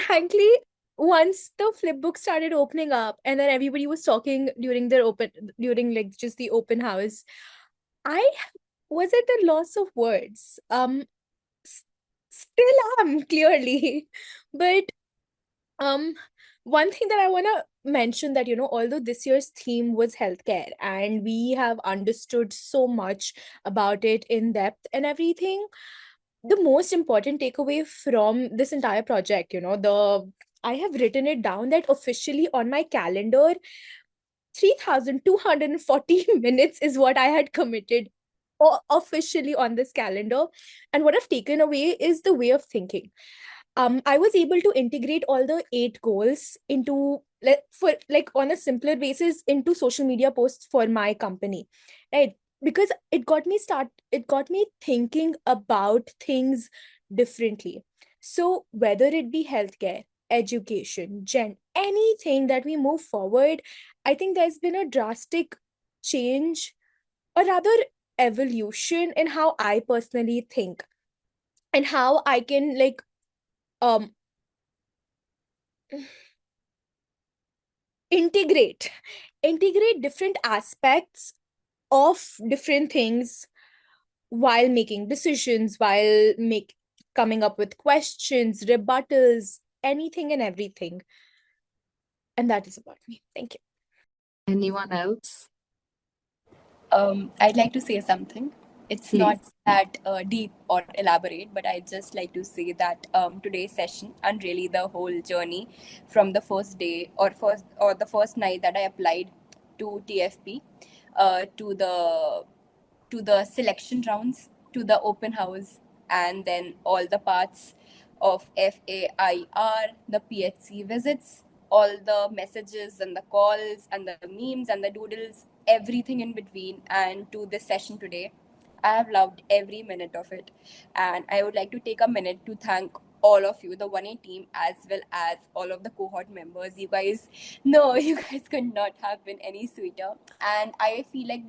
Frankly, once the flipbook started opening up and then everybody was talking during like just the open house, I was at a loss of words. S- Still am, clearly. But um one thing that I want to mention, that although this year's theme was healthcare and we have understood so much about it in depth and everything, the most important takeaway from this entire project, I have written it down that officially on my calendar, 3,240 minutes is what I had committed officially on this calendar. And what I've taken away is the way of thinking. I was able to integrate all the 8 goals into, for like, on a simpler basis, into social media posts for my company, right? Because it got me thinking about things differently. So whether it be healthcare, education, anything that we move forward, I think there's been a drastic change, or rather evolution, in how I personally think and how I can, like, um integrate different aspects of different things while making decisions, while make coming up with questions, rebuttals, anything and everything. And that is about me. Thank you. Anyone else? I'd like to say something. It's Please. not that deep or elaborate, but I'd just like to say that today's session, and really the whole journey from the first day or the first night that I applied to TFP, to the selection rounds, to the open house, and then all the parts of FAIR, the PHC visits, all the messages and the calls and the memes and the doodles, everything in between, and to this session today. I have loved every minute of it. And I would like to take a minute to thank all of you, the 1A team, as well as all of the cohort members. You guys, no, you guys could not have been any sweeter. And I feel like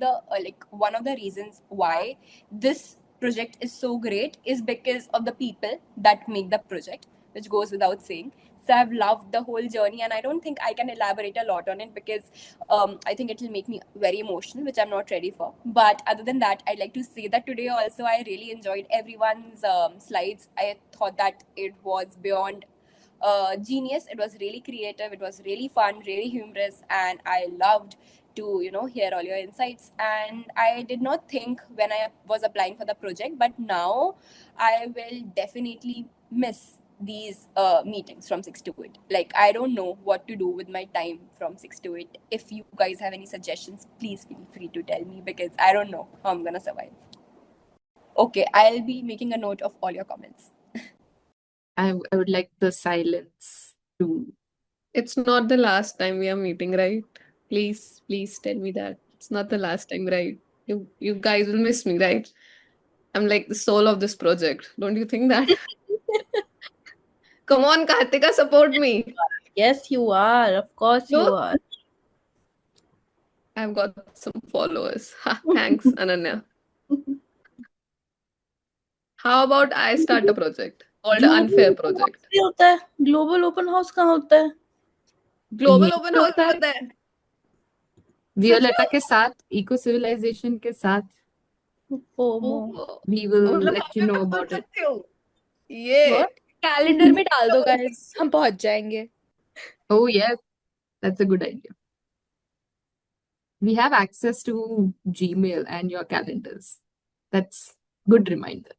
one of the reasons why this project is so great is because of the people that make the project, which goes without saying. So I've loved the whole journey, and I don't think I can elaborate a lot on it because I think it will make me very emotional, which I'm not ready for. But other than that, I'd like to say that today also I really enjoyed everyone's slides. I thought that it was beyond genius. It was really creative. It was really fun, really humorous, and I loved to hear all your insights. And I did not think when I was applying for the project, but now I will definitely miss these meetings from 6 to 8. Like, I don't know what to do with my time from 6 to 8. If you guys have any suggestions, please feel free to tell me, because I don't know how I'm gonna survive. Okay, I'll be making a note of all your comments. I would like the silence to. It's not the last time we are meeting, right? Please tell me that. It's not the last time, right? You guys will miss me, right? I'm like the soul of this project. Don't you think that? Come on, Kartika, support me. Yes, you are. Of course, you No? are. I've got some followers. Ha, thanks, Ananya. How about I start a project called Unfair Project? भी होता है global open house कहाँ होता है global ये open house में होता है वियोलेटा के साथ इको सिविलाइजेशन के साथ फोमो we will मतलब let you वहाँ पे know मैं about बोल it. सकती हूँ ये कैलेंडर में डाल दो गाइस, हम पहुंच जाएंगे. Oh yes, that's a good idea. We have access to Gmail and your calendars. That's good reminder.